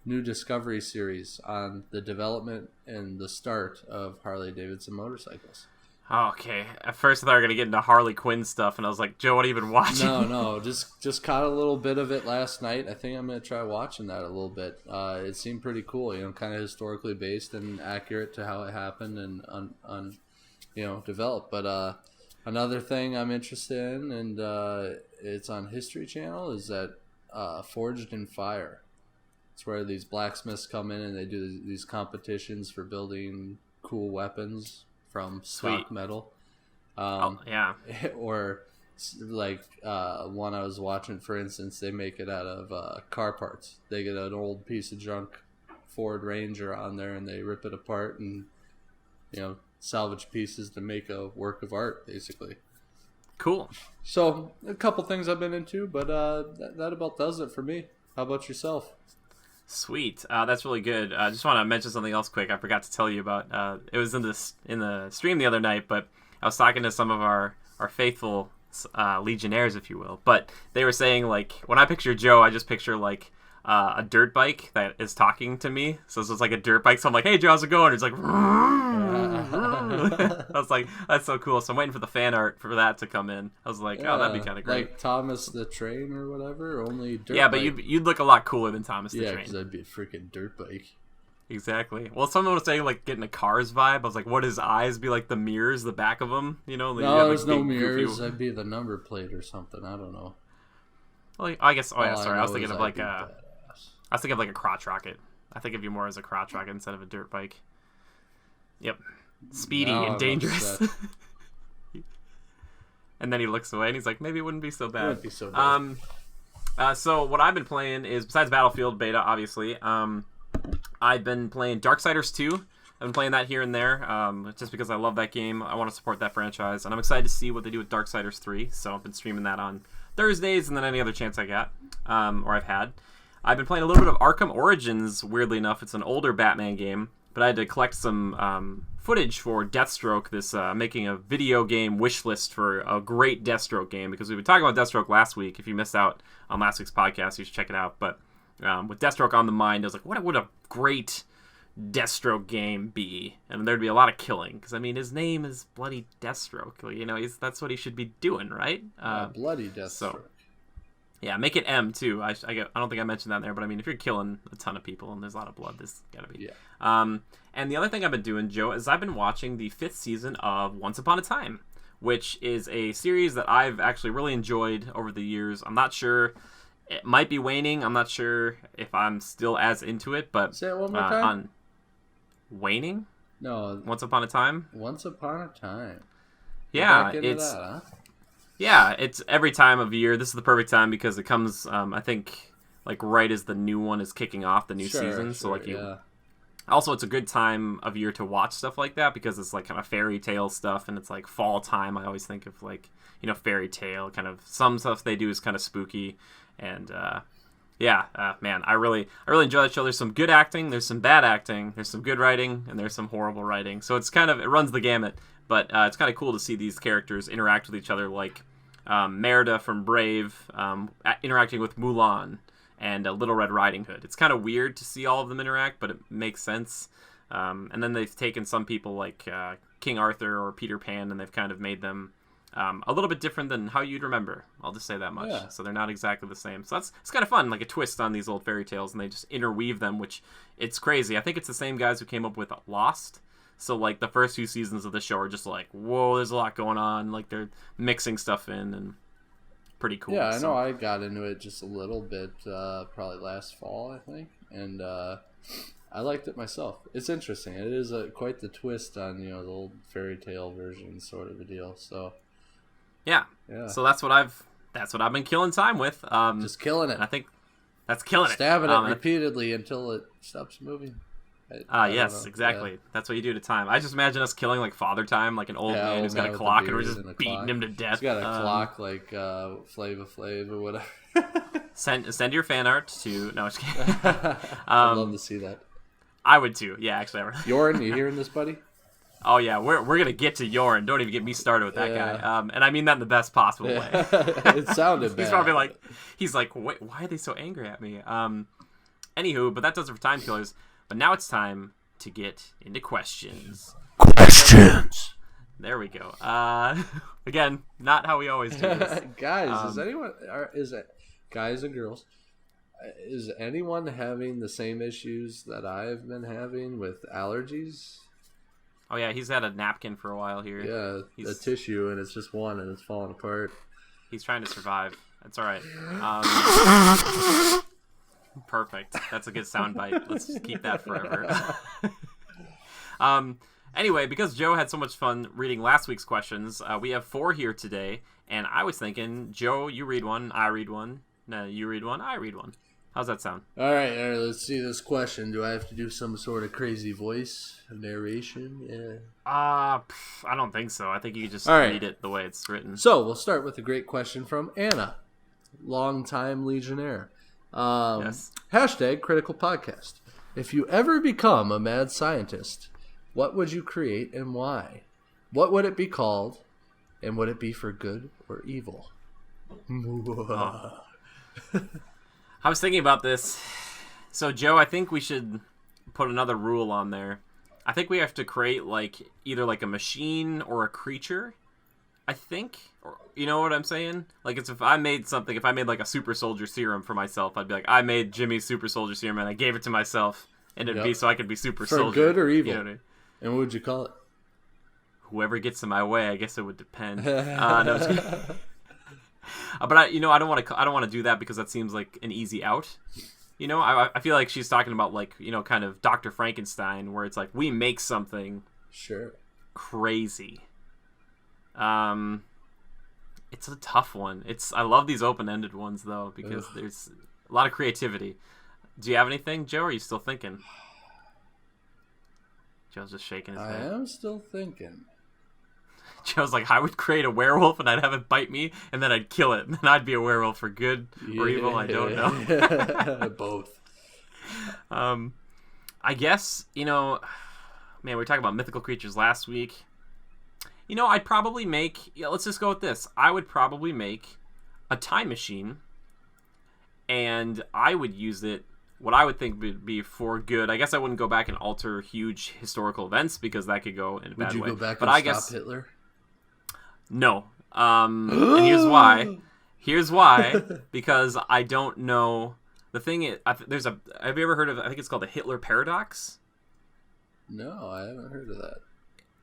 new Discovery series on the development and the start of Harley Davidson motorcycles. Okay. At first I thought we were going to get into Harley Quinn stuff, and I was like, Joe, what have you been watching? No. Just caught a little bit of it last night. I think I'm going to try watching that a little bit. It seemed pretty cool, kind of historically based and accurate to how it happened and developed. But another thing I'm interested in, and it's on History Channel, is that Forged in Fire. It's where these blacksmiths come in and they do these competitions for building cool weapons from stock metal. Yeah. Or like one I was watching, for instance, they make it out of car parts. They get an old piece of junk Ford Ranger on there and they rip it apart and salvage pieces to make a work of art, basically. Cool. So a couple things I've been into, but that about does it for me. How about yourself? Sweet. That's really good. I just want to mention something else quick I forgot to tell you about. It was in the stream the other night, but I was talking to some of our faithful legionnaires, if you will. But they were saying, like, when I picture Joe, I just picture, like, a dirt bike that is talking to me. So it's like a dirt bike. So I'm like, hey, Joe, how's it going? It's like, I was like, that's so cool. So I'm waiting for the fan art for that to come in. I was like, that'd be kind of great. Like Thomas the Train or whatever, only dirt Yeah, bike. but you'd look a lot cooler than Thomas the Train. Yeah, because I'd be a freaking dirt bike. Exactly. Well, someone was saying, like, getting a Cars vibe. I was like, would his eyes be like the mirrors, the back of them? No, there's no mirrors. Goofy... I'd be the number plate or something. I don't know. Well, I guess. Oh, yeah, sorry. I was thinking of like a... I was thinking of like a crotch rocket. I think of you more as a crotch rocket instead of a dirt bike. Yep. Speedy and dangerous. And then he looks away and he's like, maybe it wouldn't be so bad. It wouldn't be so bad. So what I've been playing is, besides Battlefield beta, obviously, I've been playing Darksiders 2. I've been playing that here and there, just because I love that game. I want to support that franchise, and I'm excited to see what they do with Darksiders 3. So I've been streaming that on Thursdays and then any other chance I got, or I've had. I've been playing a little bit of Arkham Origins, weirdly enough. It's an older Batman game, but I had to collect some footage for Deathstroke, this making a video game wish list for a great Deathstroke game, because we were talking about Deathstroke last week. If you missed out on last week's podcast, you should check it out. But with Deathstroke on the mind, I was like, what would a great Deathstroke game be? And there'd be a lot of killing, because, I mean, his name is bloody Deathstroke. That's what he should be doing, right? Bloody Deathstroke. So, yeah, make it M, too. I don't think I mentioned that in there, but I mean, if you're killing a ton of people and there's a lot of blood, there's gotta be. Yeah. And the other thing I've been doing, Joe, is I've been watching the 5th season of Once Upon a Time, which is a series that I've actually really enjoyed over the years. I'm not sure... It might be waning. I'm not sure if I'm still as into it, but... Say it one more time. Waning? No. Once Upon a Time? Once Upon a Time. Yeah, it's... That, huh? Yeah, it's every time of year. This is the perfect time because it comes, I think, like right as the new one is kicking off, the new season. So like also, it's a good time of year to watch stuff like that because it's like kind of fairy tale stuff, and it's like fall time. I always think of like, fairy tale kind of. Some stuff they do is kind of spooky, and man, I really enjoy that show. There's some good acting, there's some bad acting, there's some good writing, and there's some horrible writing. So it's it runs the gamut. But it's kind of cool to see these characters interact with each other, like Merida from Brave interacting with Mulan and Little Red Riding Hood. It's kind of weird to see all of them interact, but it makes sense. And then they've taken some people like King Arthur or Peter Pan, and they've kind of made them a little bit different than how you'd remember. I'll just say that much. Yeah. So they're not exactly the same. So it's kind of fun, like a twist on these old fairy tales, and they just interweave them, which it's crazy. I think it's the same guys who came up with Lost. So like the first few seasons of the show are just like, whoa, there's a lot going on. Like they're mixing stuff in, and pretty cool. Yeah, I know. I got into it just a little bit, probably last fall, I think, and I liked it myself. It's interesting. It is quite the twist on the old fairy tale version sort of a deal. So. Yeah. So that's what I've been killing time with. Just killing it. And I think that's killing Stabbing it repeatedly until it stops moving. Yes, exactly. Yeah. That's what you do to time. I just imagine us killing like Father Time, like an old man who's got a clock, and we're just beating him to death. He's got a clock like Flava Flav or whatever. Send your fan art to. No, I'm just kidding. I'd love to see that. I would too. Yeah, actually. Jorn, you hearing this, buddy? Oh yeah, we're gonna get to Jorn. Don't even get me started with that guy. And I mean that in the best possible way. It sounded bad. He's probably like, wait, why are they so angry at me? Anywho, but that does it for Time Killers. But now it's time to get into questions. Questions. There we go. Again, not how we always do this. Guys, guys and girls, is anyone having the same issues that I've been having with allergies? Oh yeah, he's had a napkin for a while here. Yeah, a tissue, and it's just one, and it's falling apart. He's trying to survive. That's all right. Perfect. That's a good soundbite. Let's just keep that forever. Anyway, because Joe had so much fun reading last week's questions, we have 4 here today, and I was thinking, Joe, you read one, I read one. No, you read one, I read one. How's that sound? All right, let's see this question. Do I have to do some sort of crazy voice narration? Yeah. I don't think so. I think you just read it the way it's written. So we'll start with a great question from Anna, longtime Legionnaire. Yes. Hashtag Critical Podcast. If you ever become a mad scientist, what would you create and why? What would it be called? And would it be for good or evil? Oh. I was thinking about this. So, Joe, I think we should put another rule on there. I think we have to create either a machine or a creature. I think, or, you know what I'm saying? It's if I made like a super soldier serum for myself, I'd be like, I made Jimmy's super soldier serum and I gave it to myself, and it'd be so I could be super soldier. For good or evil? You know what I mean? And what would you call it? Whoever gets in my way, I guess it would depend. No, but I don't want to do that because that seems like an easy out. I feel like she's talking about kind of Dr. Frankenstein, where it's like we make something crazy. It's a tough one. I love these open-ended ones though because there's a lot of creativity. Do you have anything, Joe? Or are you still thinking? Joe's just shaking his head. I am still thinking. Joe's like, I would create a werewolf and I'd have it bite me and then I'd kill it. And then I'd be a werewolf for good or evil. I don't know. Both. I guess, man, we were talking about mythical creatures last week. I'd probably make, let's just go with this. I would probably make a time machine and I would use it, what I would think would be for good. I guess I wouldn't go back and alter huge historical events because that could go in a bad way. Would you go back and stop Hitler? No. And here's why. Because I don't know. The thing is, have you ever heard of, I think it's called the Hitler paradox? No, I haven't heard of that.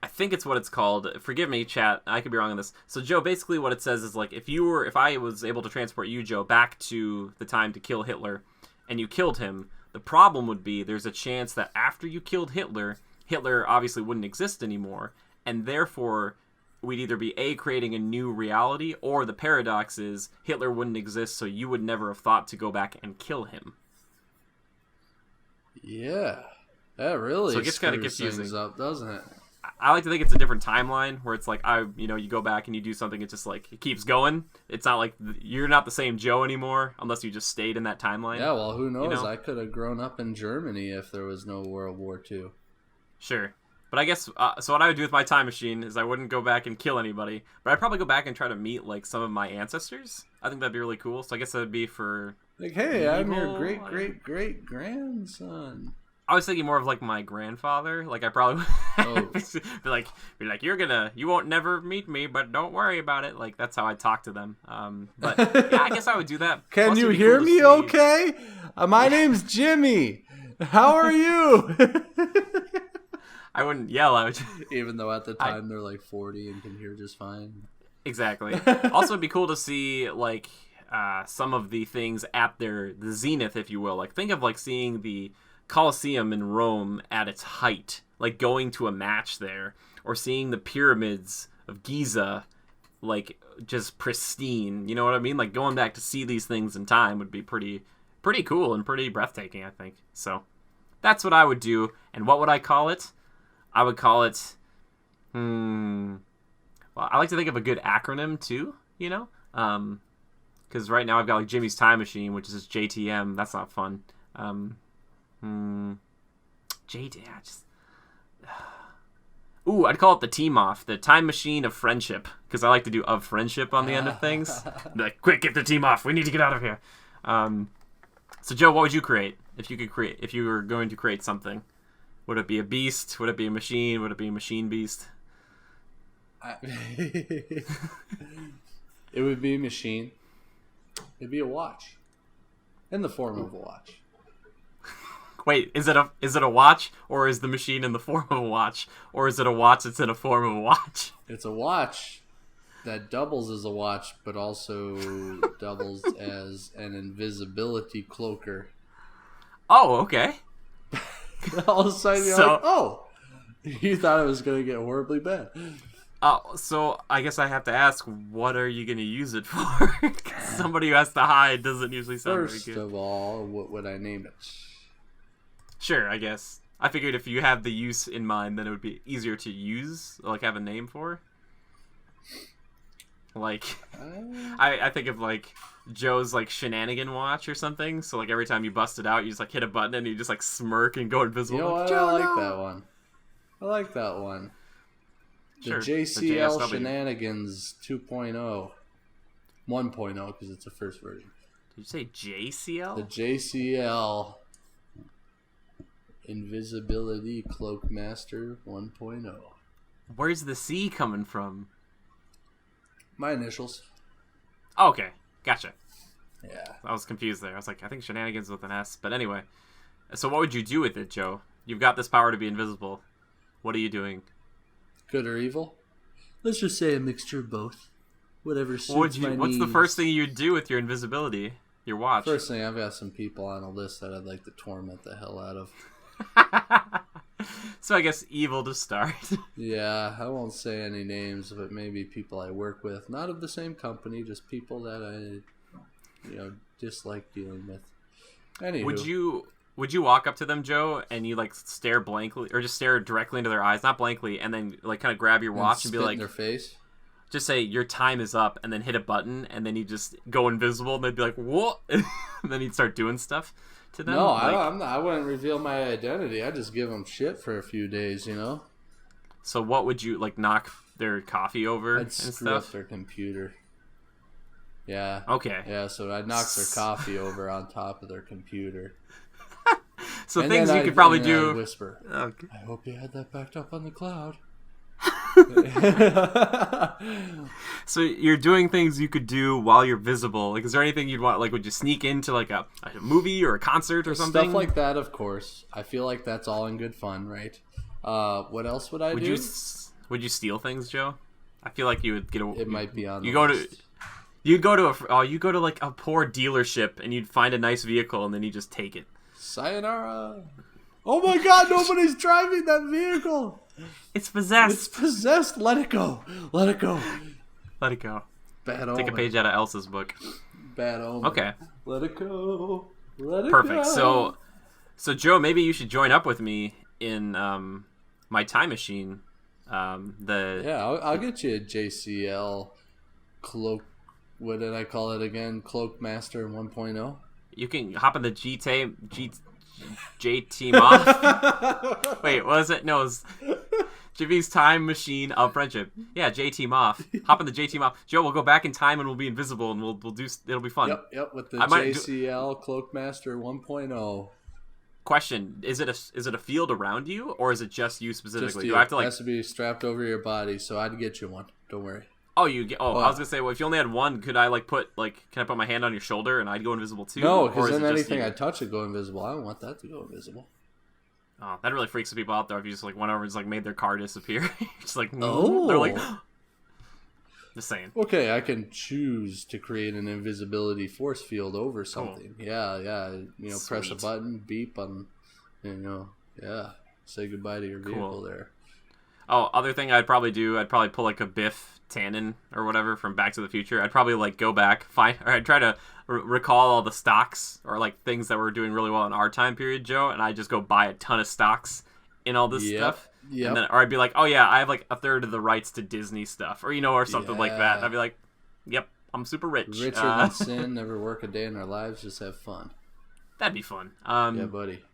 I think it's what it's called. Forgive me, chat. I could be wrong on this. So, Joe, basically what it says is if I was able to transport you, Joe, back to the time to kill Hitler, and you killed him, the problem would be there's a chance that after you killed Hitler, Hitler obviously wouldn't exist anymore, and therefore we'd either be creating a new reality, or the paradox is Hitler wouldn't exist, so you would never have thought to go back and kill him. Yeah, that really so it gets kind of confusing, things up, doesn't it? I like to think it's a different timeline where it's like you go back and you do something, it just it keeps going. It's not like you're not the same Joe anymore unless you just stayed in that timeline. Yeah, well, who knows? I could have grown up in Germany if there was no World War II. Sure. But I guess, so what I would do with my time machine is I wouldn't go back and kill anybody, but I'd probably go back and try to meet, some of my ancestors. I think that'd be really cool. So I guess that would be for... hey, I'm your great-great-great-grandson. I was thinking more of like my grandfather. Like I probably be like, you won't never meet me, but don't worry about it. Like that's how I talk to them. But yeah, I guess I would do that. Can Plus, you hear me? Okay. My name's Jimmy. How are you? I wouldn't yell. I would. Even though at the time they're like 40 and can hear just fine. Exactly. Also, it'd be cool to see like some of the things at the zenith, if you will. Like think of like seeing the Colosseum in Rome at its height, like going to a match there, or seeing the pyramids of Giza, like just pristine. You know what I mean? Like going back to see these things in time would be pretty cool and pretty breathtaking, I think. So that's what I would do. And what would I call it? I would call it. Well, I like to think of a good acronym too. You know, because right now I've got like Jimmy's Time Machine, which is just JTM. That's not fun. Ooh, I'd call it the Team Off, the Time Machine of Friendship, because I like to do of friendship on the end of things. Like, quick, get the team off. We need to get out of here. So Joe, what would you create if you were going to create something? Would it be a beast? Would it be a machine? Would it be a machine beast? It would be a machine. It'd be a watch, in the form of a watch. Wait, is it a watch, or is the machine in the form of a watch, or is it a watch that's in a form of a watch? It's a watch that doubles as a watch, but also doubles as an invisibility cloaker. Oh, okay. All of a sudden you're like, oh, you thought it was going to get horribly bad. So I guess I have to ask, what are you going to use it for? Somebody who has to hide doesn't usually sound very good. First of all, what would I name it? Sure, I guess. I figured if you have the use in mind, then it would be easier to use, like have a name for. Like, I think of like Joe's like shenanigan watch or something. So like every time you bust it out, you just like hit a button and you just like smirk and go invisible. You know what? Like, I like that one. I like that one. The sure, JCL the Shenanigans 2.0. 1.0 because it's the first version. Did you say JCL? The JCL Invisibility Cloakmaster 1.0. Where's the C coming from? My initials. Oh, okay, gotcha. Yeah. I was confused there. I was like, I think shenanigans with an S. But anyway. So what would you do with it, Joe? You've got this power to be invisible. What are you doing? Good or evil? Let's just say a mixture of both. Whatever suits my needs. What's the first thing you'd do with your invisibility? Your watch? First thing, I've got some people on a list that I'd like to torment the hell out of. So I guess evil to start. Yeah, I won't say any names, but maybe people I work with. Not of the same company, just people that I, dislike dealing with. Anywho. Would you walk up to them, Joe, and you like stare blankly, or just stare directly into their eyes, not blankly, and then like kind of grab your watch and be like, in their face? Just say your time is up, and then hit a button, and then you just go invisible, and they'd be like, what? And then you'd start doing stuff to them. No, like, I wouldn't reveal my identity. I just give them shit for a few days, you know. So what would you like? Knock their coffee over and screw stuff? Up their computer. Yeah. Okay. Yeah, so I'd knock their coffee over on top of their computer. So and things you could probably do. I'd whisper. Okay. I hope you had that backed up on the cloud. So you're doing things you could do while you're visible. Like, is there anything you'd want? Like, would you sneak into like a movie or a concert or something? Stuff like that, of course. I feel like that's all in good fun, right? What else would I do? Would you steal things, Joe? I feel like you would get. It might be on. You go to like a poor dealership and you'd find a nice vehicle and then you just take it. Sayonara. Oh my God! Nobody's driving that vehicle. It's possessed. It's possessed. Let it go. Let it go. Let it go. Bad omen. Take a page out of Elsa's book. Bad omen. Okay. Let it go. Let it Perfect. go. So Joe, maybe you should join up with me in my time machine. I'll get you a JCL cloak. What did I call it again? Cloakmaster 1.0. You can hop in the J-Team off. Wait, what was it? No, it was Jimmy's Time Machine of Friendship. Yeah, J-Team off. Hop in the J-Team off. Joe, we'll go back in time and we'll be invisible and we'll do. It'll be fun. Yep. With the JCL Cloakmaster 1.0. question: is it a field around you, or is it just you specifically? Just you. Do I have to It has to be strapped over your body, so I'd get you one. Don't worry. Oh, I was gonna say, well, if you only had one, could I can I put my hand on your shoulder and I'd go invisible too? No, because then anything I touch would go invisible. I don't want that to go invisible. Oh, that really freaks the people out though. If you just went over and just made their car disappear, just oh, they're like, just saying. Okay, I can choose to create an invisibility force field over something. Cool. Yeah. Press a button, beep on, say goodbye to your vehicle there. Oh, other thing I'd probably do, I'd probably pull a Biff Tannen or whatever from Back to the Future. I'd probably go back, I'd try to recall all the stocks or things that were doing really well in our time period, Joe, and I'd just go buy a ton of stocks in all this stuff. Yep. And then, or I'd be like, oh yeah, I have a third of the rights to Disney stuff, or or something like that. And I'd be like, yep, I'm super rich. Richer than sin, never work a day in our lives, just have fun. That'd be fun. Yeah, buddy.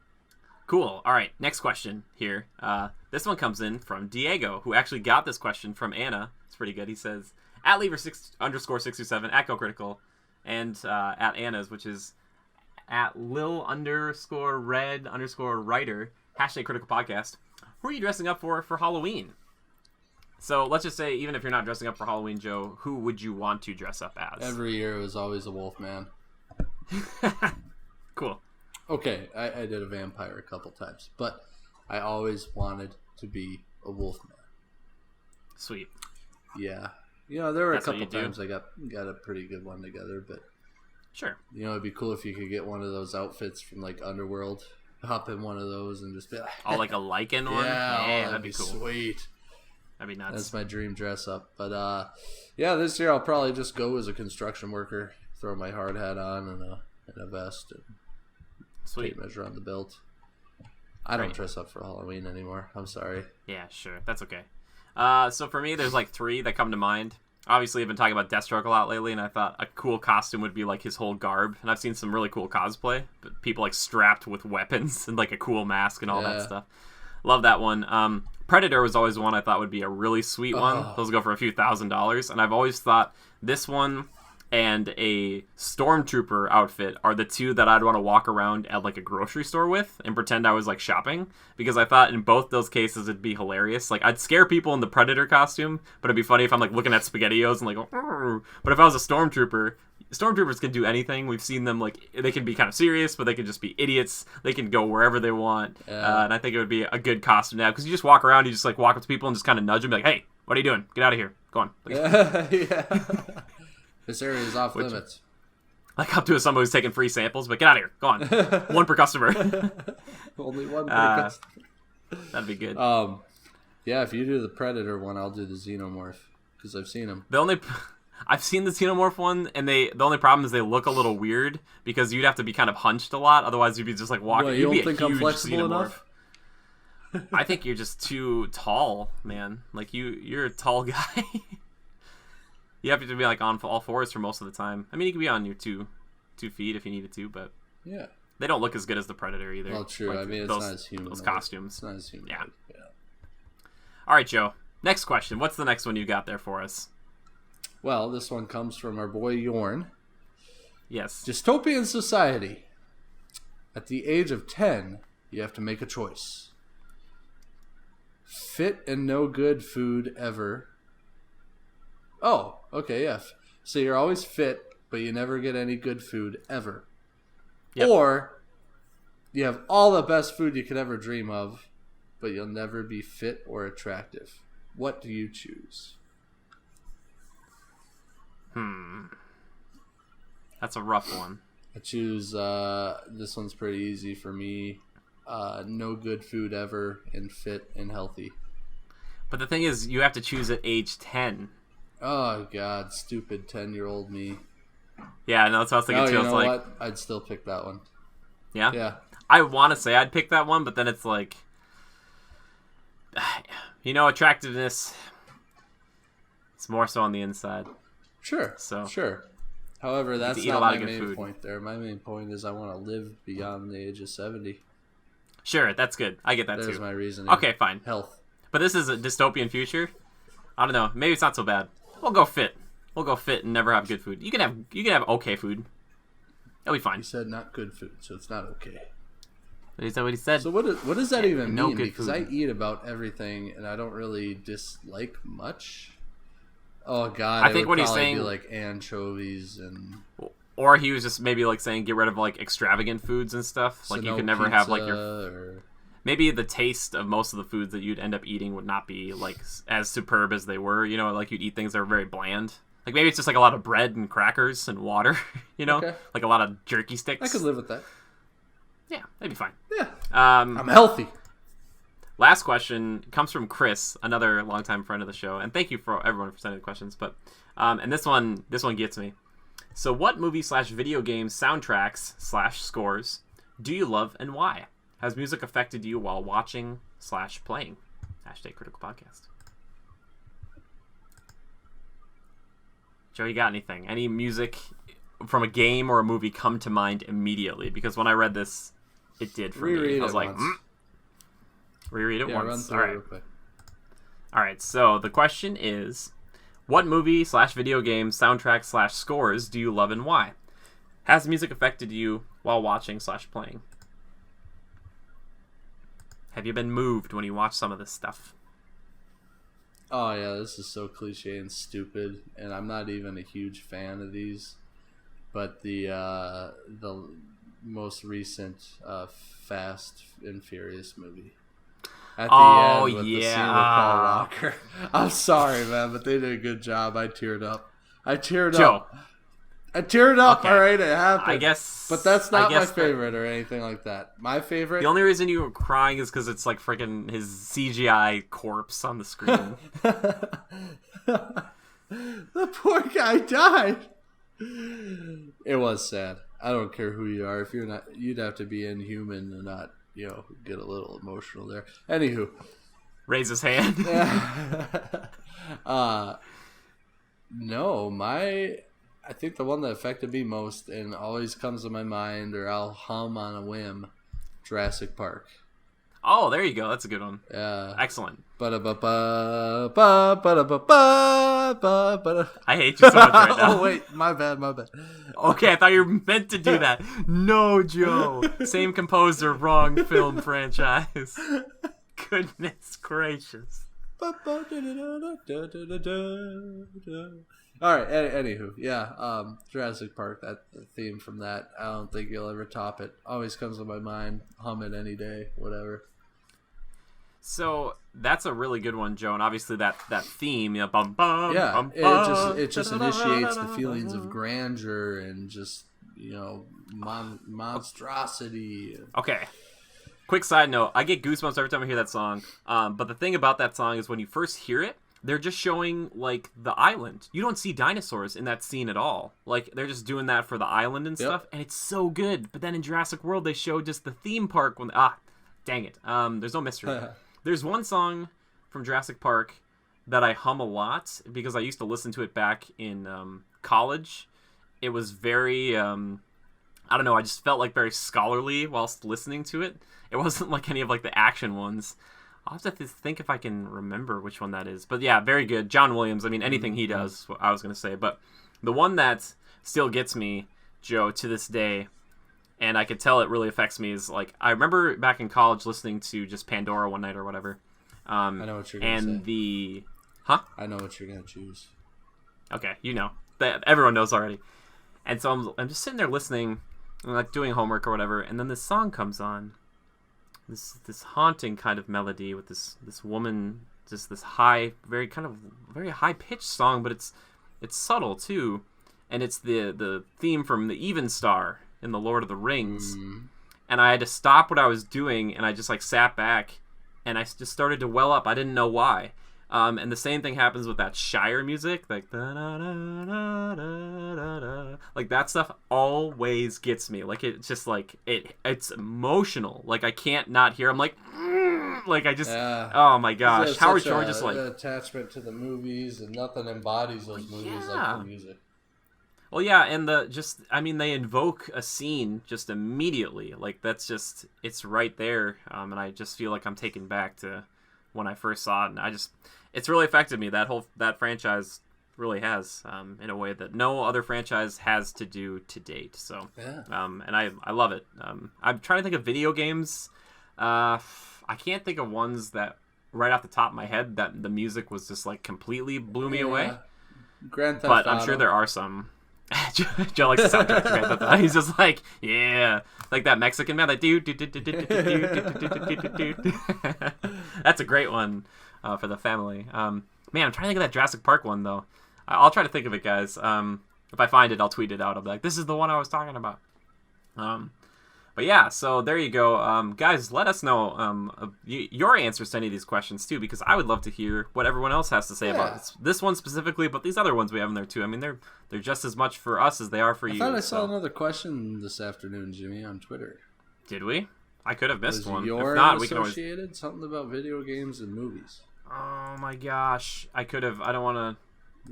Cool. All right, next question here. This one comes in from Diego, who actually got this question from Anna. It's pretty good. He says, at Lever_627, at GoCritical, and at Anna's, which is at Lil_Red_Writer, #Critical Podcast. Who are you dressing up for Halloween? So let's just say, even if you're not dressing up for Halloween, Joe, who would you want to dress up as? Every year it was always a wolf man. Cool. Okay, I did a vampire a couple times, but I always wanted to be a wolf man. Sweet. Yeah. There were a couple times I got a pretty good one together, but sure. It'd be cool if you could get one of those outfits from Underworld, hop in one of those and just be like... Oh, like a lichen one? Yeah, that'd be cool. Sweet. That'd be nuts. That's my dream dress up. But this year I'll probably just go as a construction worker, throw my hard hat on and a vest and sweet. Tape measure on the belt. I don't dress up for Halloween anymore. I'm sorry. Yeah, sure. That's okay. So for me, there's 3 that come to mind. Obviously, I've been talking about Deathstroke a lot lately, and I thought a cool costume would be his whole garb. And I've seen some really cool cosplay, but people strapped with weapons and a cool mask and all that stuff. Love that one. Predator was always one I thought would be a really sweet one. Those go for a few $1,000s, and I've always thought this one and a Stormtrooper outfit are the two that I'd want to walk around at a grocery store with and pretend I was shopping, because I thought in both those cases it'd be hilarious. I'd scare people in the Predator costume, but it'd be funny if I'm looking at SpaghettiOs and oh. But if I was a Stormtrooper, Stormtroopers can do anything. We've seen them they can be kind of serious, but they can just be idiots. They can go wherever they want, and I think it would be a good costume now, because you just walk around, you just walk up to people and just kind of nudge them, be like, hey, what are you doing? Get out of here. Go on. Yeah. This area is off limits. Up to someone who's taking free samples, but get out of here. Go on. One per customer. Only one per customer. That'd be good. Yeah, if you do the Predator one, I'll do the Xenomorph, because I've seen them. I've seen the Xenomorph one, and the only problem is they look a little weird, because you'd have to be kind of hunched a lot. Otherwise, you'd be just walking. What, you don't think I'm flexible Xenomorph. enough? I think you're just too tall, man. You're a tall guy. You have to be on all fours for most of the time. I mean, you could be on your two feet if you needed to, but yeah, they don't look as good as the Predator either. Well, true. I mean, it's not as human. Those costumes. It's not as human. Yeah. All right, Joe. Next question. What's the next one you got there for us? Well, this one comes from our boy Yorn. Yes. Dystopian society. At the age of 10, you have to make a choice. Fit and no good food ever. Oh, okay, yeah. So you're always fit, but you never get any good food ever. Yep. Or you have all the best food you could ever dream of, but you'll never be fit or attractive. What do you choose? That's a rough one. I choose, this one's pretty easy for me. No good food ever, and fit and healthy. But the thing is, you have to choose at age 10. Oh, God, stupid 10-year-old me. Yeah, no, that's what I was thinking too. You know what? I'd still pick that one. Yeah? Yeah. I want to say I'd pick that one, but then it's attractiveness, it's more so on the inside. Sure. Sure. However, that's not my main point there. My main point is I want to live beyond the age of 70. Sure, that's good. I get that too. There's my reasoning. Okay, fine. Health. But this is a dystopian future. I don't know. Maybe it's not so bad. We'll go fit. We'll go fit and never have good food. You can have okay food. It'll be fine. You said not good food, so it's not okay. Is that what he said? So what does that even mean? Because food. I eat about everything, and I don't really dislike much. Oh God, I think what he's saying be like anchovies and. Or he was just maybe like saying get rid of like extravagant foods and stuff. Like you could never have like your. Maybe the taste of most of the foods that you'd end up eating would not be like as superb as they were. You know, like you'd eat things that are very bland. Like maybe it's just like a lot of bread and crackers and water. You know, like a lot of jerky sticks. I could live with that. Yeah, that'd be fine. Yeah, I'm healthy. Last question comes from Chris, another longtime friend of the show, and thank you for everyone for sending the questions. But and this one gets me. So, what movie/video game soundtracks/scores do you love and why? Has music affected you while watching/playing? #Critical Podcast. Joe, you got anything? Any music from a game or a movie come to mind immediately? Because when I read this, it did for me. I was like, reread it once. All right. All right. So the question is, what movie/video game soundtrack/scores do you love and why? Has music affected you while watching/playing? Have you been moved when you watch some of this stuff? Oh yeah, this is so cliche and stupid, and I'm not even a huge fan of these. But the most recent Fast and Furious movie. At the end with the scene with Paul Walker. I'm sorry, man, but they did a good job. I teared up. Joe. I teared up, okay. All right, it happened. I guess. But that's not my favorite or anything like that. My favorite... The only reason you were crying is because it's like freaking his CGI corpse on the screen. The poor guy died. It was sad. I don't care who you are. If you're not... You'd have to be inhuman and not, get a little emotional there. Anywho. Raise his hand. No, I think the one that affected me most and always comes to my mind, or I'll hum on a whim, Jurassic Park. Oh, there you go. That's a good one. Yeah. Excellent. I hate you so much right now. Oh, wait. My bad. Okay, I thought you were meant to do that. No, Joe. Same composer, wrong film franchise. Goodness gracious. All right. Anywho, yeah. Jurassic Park. That theme from that. I don't think you'll ever top it. Always comes to my mind. Hum it any day. Whatever. So that's a really good one, Joe. And obviously that theme, bum bum. Yeah. Bum, bum, it just initiates the feelings of grandeur and just monstrosity. Okay. Quick side note: I get goosebumps every time I hear that song. But the thing about that song is when you first hear it, they're just showing, like, the island. You don't see dinosaurs in that scene at all. Like, they're just doing that for the island and stuff, and it's so good. But then in Jurassic World, they show just the theme park when... dang it. There's no mystery. There's one song from Jurassic Park that I hum a lot because I used to listen to it back in college. It was very... I don't know, I just felt like very scholarly whilst listening to it. It wasn't like any of, like, the action ones. I'll have to think if I can remember which one that is. But yeah, very good. John Williams, I mean, anything he does is what I was going to say. But the one that still gets me, Joe, to this day, and I could tell it really affects me, is like, I remember back in college listening to just Pandora one night or whatever. I know what you're going to say. I know what you're going to choose. Okay, you know. Everyone knows already. And so I'm just sitting there listening, like doing homework or whatever, and then this song comes on. This haunting kind of melody with this woman, just this high, very high pitched song, but it's subtle too, and it's the theme from the Even Star in the Lord of the Rings, and I had to stop what I was doing, and I just like sat back, and I just started to well up. I didn't know why. And the same thing happens with that Shire music, like like that stuff always gets me. Like it's just like it's emotional. Like I can't not hear. I'm like, like I just, oh my gosh, Howard Shore just like attachment to the movies, and nothing embodies those movies like the music. Well, yeah, and they invoke a scene just immediately. Like that's just, it's right there, and I just feel like I'm taken back to when I first saw it, and it's really affected me. That franchise really has, in a way that no other franchise has to do to date. So, and I love it. I'm trying to think of video games. I can't think of ones that right off the top of my head that the music was just like completely blew me away. Grand Theft but Auto. I'm sure there are some. Joe likes the soundtrack to Grand Theft Auto. He's just like, yeah, like that Mexican man, like That's a great one for the family. Man, I'm trying to think of that Jurassic Park one though. I'll try to think of it, guys. If I find it, I'll tweet it out. I'll be like, this is the one I was talking about. But yeah, so there you go. Guys, let us know your answers to any of these questions, too, because I would love to hear what everyone else has to say about this one specifically, but these other ones we have in there, too. I mean, they're just as much for us as they are for you. I thought I saw another question this afternoon, Jimmy, on Twitter. Did we? I could have missed one. If not, we can always... Something about video games and movies. Oh, my gosh. I could have. I don't want to...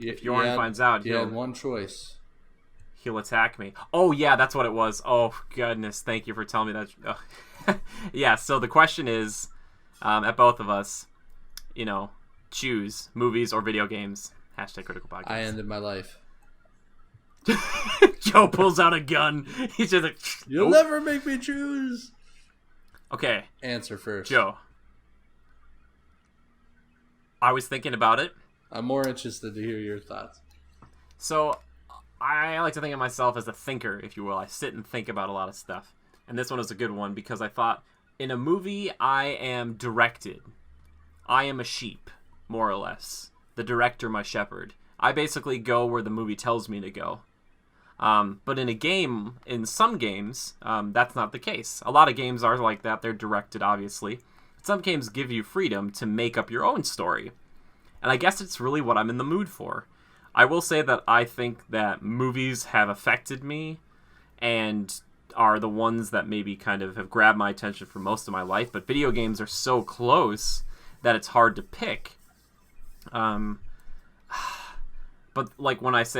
If Jordan finds out... You had one choice. He'll attack me. Oh, yeah, that's what it was. Oh, goodness. Thank you for telling me that. Oh. Yeah, so the question is, at both of us, choose movies or video games. # Critical Podcast. I ended my life. Joe pulls out a gun. He's just like, You'll never make me choose. Okay. Answer first. Joe. I was thinking about it. I'm more interested to hear your thoughts. So... I like to think of myself as a thinker, if you will. I sit and think about a lot of stuff. And this one is a good one because I thought, in a movie, I am directed. I am a sheep, more or less. The director, my shepherd. I basically go where the movie tells me to go. But in a game, in some games, that's not the case. A lot of games are like that. They're directed, obviously. Some games give you freedom to make up your own story. And I guess it's really what I'm in the mood for. I will say that I think that movies have affected me and are the ones that maybe kind of have grabbed my attention for most of my life, but video games are so close that it's hard to pick. But like when there's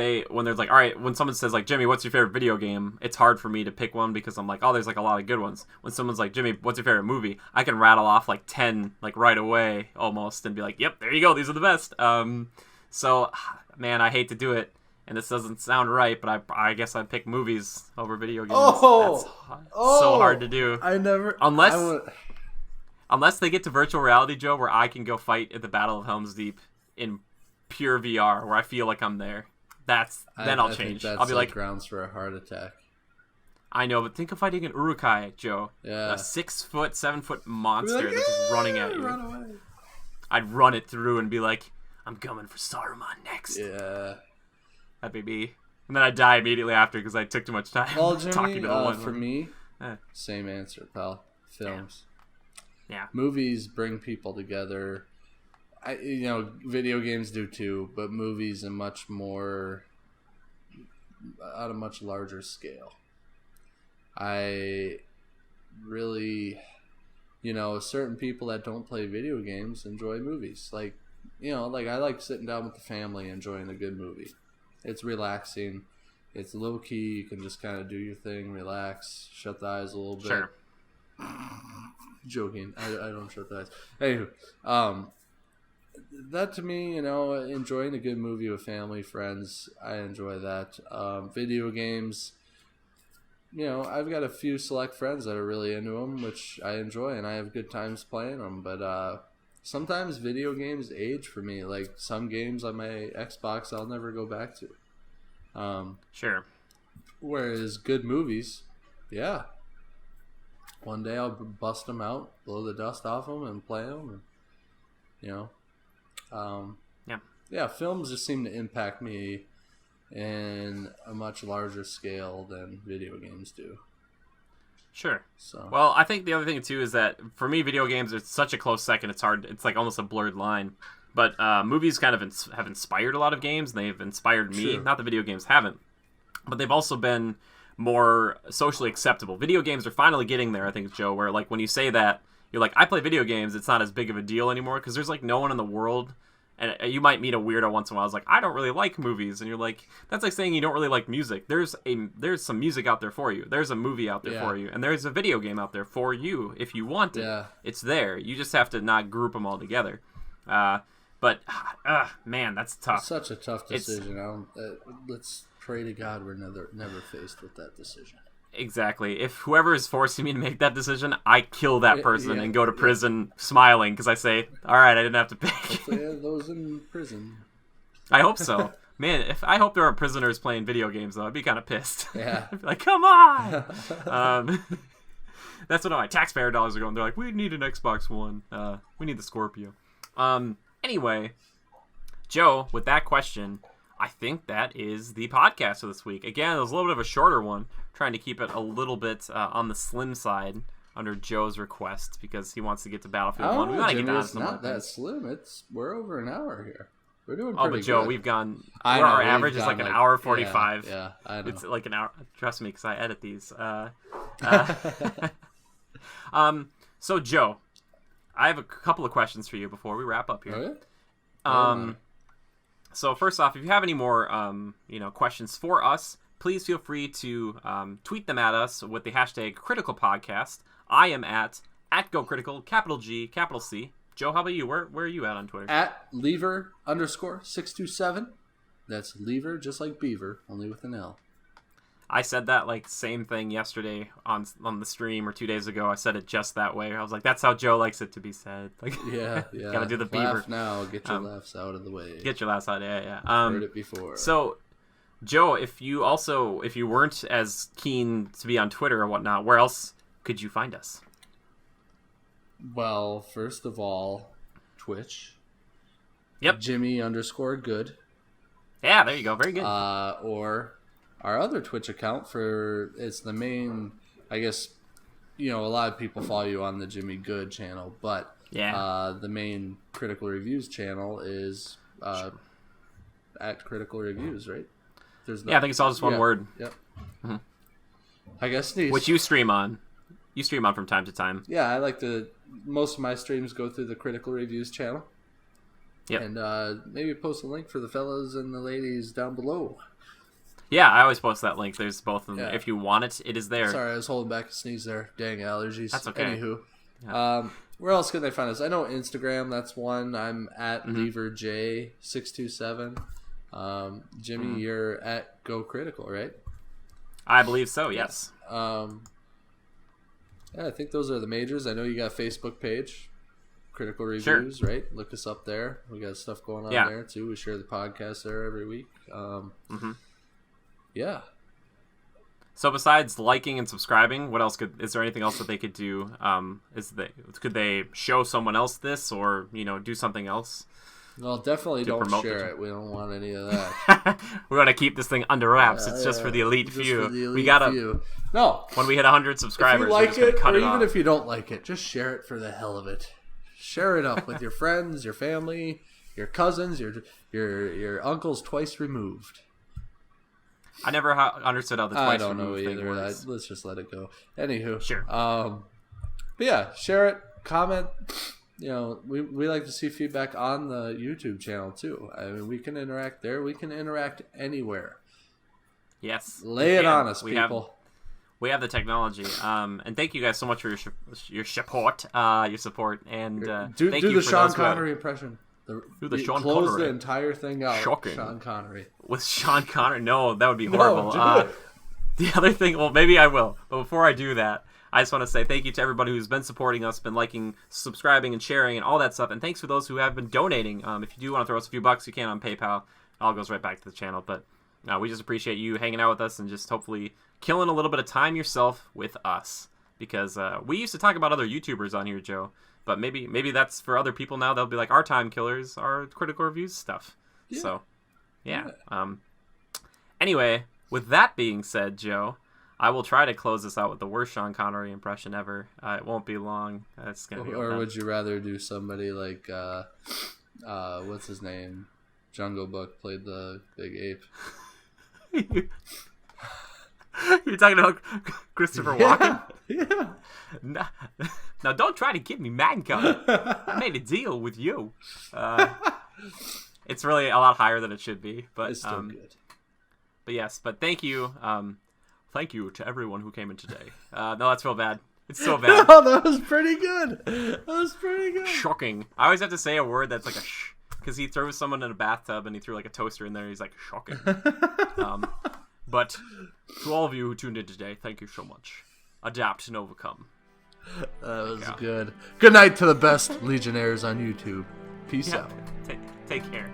like, all right, when someone says like, Jimmy, what's your favorite video game? It's hard for me to pick one because I'm like, oh, there's like a lot of good ones. When someone's like, Jimmy, what's your favorite movie? I can rattle off like 10 like right away almost and be like, yep, there you go. These are the best. So, man, I hate to do it, and this doesn't sound right, but I guess I'd pick movies over video games. That's so hard to do. Unless they get to virtual reality, Joe, where I can go fight at the Battle of Helm's Deep in pure VR, where I feel like I'm there. Then I'll change. I'll be like grounds for a heart attack. I know, but think of fighting an Urukai, Joe. Yeah. A 6-foot, 7-foot monster that's just running at you. Run away. I'd run it through and be like, I'm coming for Saruman next. Yeah. That'd be me. And then I'd die immediately after because I took too much time talking to the one. For me, same answer, pal. Films. Yeah. Movies bring people together. Video games do too, but movies on a much larger scale. I really, certain people that don't play video games enjoy movies. Like I like sitting down with the family, enjoying a good movie. It's relaxing. It's low key. You can just kind of do your thing, relax, shut the eyes a little bit. Sure. Joking. I don't shut the eyes. Anywho, that to me, enjoying a good movie with family, friends, I enjoy that. Video games, I've got a few select friends that are really into them, which I enjoy, and I have good times playing them. But sometimes video games age for me. Like some games on my Xbox, I'll never go back to. Sure. Whereas good movies, yeah. One day I'll bust them out, blow the dust off them, and play them. Yeah, films just seem to impact me in a much larger scale than video games do. Sure. So. Well, I think the other thing too is that for me, video games are such a close second. It's hard. It's like almost a blurred line. But movies kind of have inspired a lot of games. And they've inspired me. Sure. Not that video games haven't, but they've also been more socially acceptable. Video games are finally getting there, I think, Joe. Where like when you say that, you're like, I play video games. It's not as big of a deal anymore because there's like no one in the world. And you might meet a weirdo once in a while. I was like, I don't really like movies, and you're like, that's like saying you don't really like music. There's some music out there for you. There's a movie out there for you, and there's a video game out there for you if you want it. Yeah. It's there. You just have to not group them all together. But man, that's tough. It's such a tough decision. Let's pray to God we're never faced with that decision. Exactly. If whoever is forcing me to make that decision, I kill that person and go to prison smiling because I say, all right, I didn't have to pick. Hopefully they have those in prison. I hope so. Man, I hope there are prisoners playing video games, though. I'd be kind of pissed. Yeah. I'd be like, come on! That's what my taxpayer dollars are going. They're like, we need an Xbox One. We need the Scorpio. Anyway, Joe, with that question, I think that is the podcast for this week. Again, it was a little bit of a shorter one, trying to keep it a little bit on the slim side under Joe's request because he wants to get to Battlefield 1. We want to get down to it's not that slim. We're over an hour here. We're doing pretty good. Joe, we've gone. Our average is like an hour 45. Yeah, I know. It's like an hour. Trust me, because I edit these. So Joe, I have a couple of questions for you before we wrap up here. Oh, yeah? So first off, if you have any more, questions for us, please feel free to tweet them at us with the hashtag #CriticalPodcast. I am at GoCritical, capital G, capital C. Joe, how about you? Where are you at on Twitter? At Lever_627. That's Lever, just like Beaver, only with an L. I said that same thing yesterday on the stream or 2 days ago. I said it just that way. I was like, that's how Joe likes it to be said. Yeah. Gotta do the Beaver. Laugh now, get your laughs out of the way. Get your laughs out, yeah. Heard it before. So, Joe, if you weren't as keen to be on Twitter or whatnot, where else could you find us? Well, first of all, Twitch. Yep. Jimmy_good. Yeah, there you go. Very good. Or our other Twitch account it's the main, I guess, a lot of people follow you on the Jimmy Good channel, but the main Critical Reviews channel is at Critical Reviews, right? I think it's all just one word. Yep. Mm-hmm. I guess these. Which you stream on. You stream on from time to time. Yeah, I like most of my streams go through the Critical Reviews channel. Yep. And maybe post a link for the fellas and the ladies down below. Yeah, I always post that link. There's both of them. Yeah. If you want it, it is there. Sorry, I was holding back a sneeze there. Dang allergies. That's okay. Anywho. Yeah. Where else can they find us? I know Instagram, that's one. I'm at LeverJ627. Jimmy, you're at Go Critical, right? I believe so, yes. Yeah, I think those are the majors. I know you got a Facebook page, Critical Reviews, right? Look us up there. We got stuff going on there too. We share the podcast there every week. Yeah. So besides liking and subscribing, what else is there anything else that they could do? Could they show someone else this or, do something else? Well, definitely don't share it. We don't want any of that. We're going to keep this thing under wraps. It's just for the elite few. No. When we hit 100 subscribers, if you like it, or even if you don't like it, just share it for the hell of it. Share it up with your friends, your family, your cousins, your uncles twice removed. I never understood how the twice removed thing works. I don't know either. Let's just let it go. Anywho. Sure. But yeah, share it, comment. We like to see feedback on the YouTube channel too. I mean, we can interact there. We can interact anywhere. Yes. Lay it on us, people. We have the technology. And thank you guys so much for your support. And do the Sean Connery impression. Close the entire thing out. Shocking. Sean Connery. With Sean Connery? No, that would be horrible. The other thing, well, maybe I will. But before I do that, I just want to say thank you to everybody who's been supporting us, been liking, subscribing, and sharing, and all that stuff. And thanks for those who have been donating. If you do want to throw us a few bucks, you can on PayPal. It all goes right back to the channel. But we just appreciate you hanging out with us and just hopefully killing a little bit of time yourself with us. Because we used to talk about other YouTubers on here, Joe. But maybe that's for other people now. They'll be like, our Time Killers, our Critical Reviews stuff. Yeah. So, yeah. Anyway, with that being said, Joe, I will try to close this out with the worst Sean Connery impression ever. It won't be long. It's gonna be or would you rather do somebody like, what's his name? Jungle Book played the big ape. You're talking about Christopher Walken? Yeah. Now, don't try to get me mad, Connor. I made a deal with you. It's really a lot higher than it should be, but it's still good. But yes, thank you. Thank you to everyone who came in today. No, that's real bad. It's so bad. No, that was pretty good. Shocking. I always have to say a word that's like a sh. because he throws someone in a bathtub and he threw like a toaster in there. He's like, shocking. But to all of you who tuned in today, thank you so much. Adapt and overcome. That was good. Good night to the best Legionnaires on YouTube. Peace out. Take care.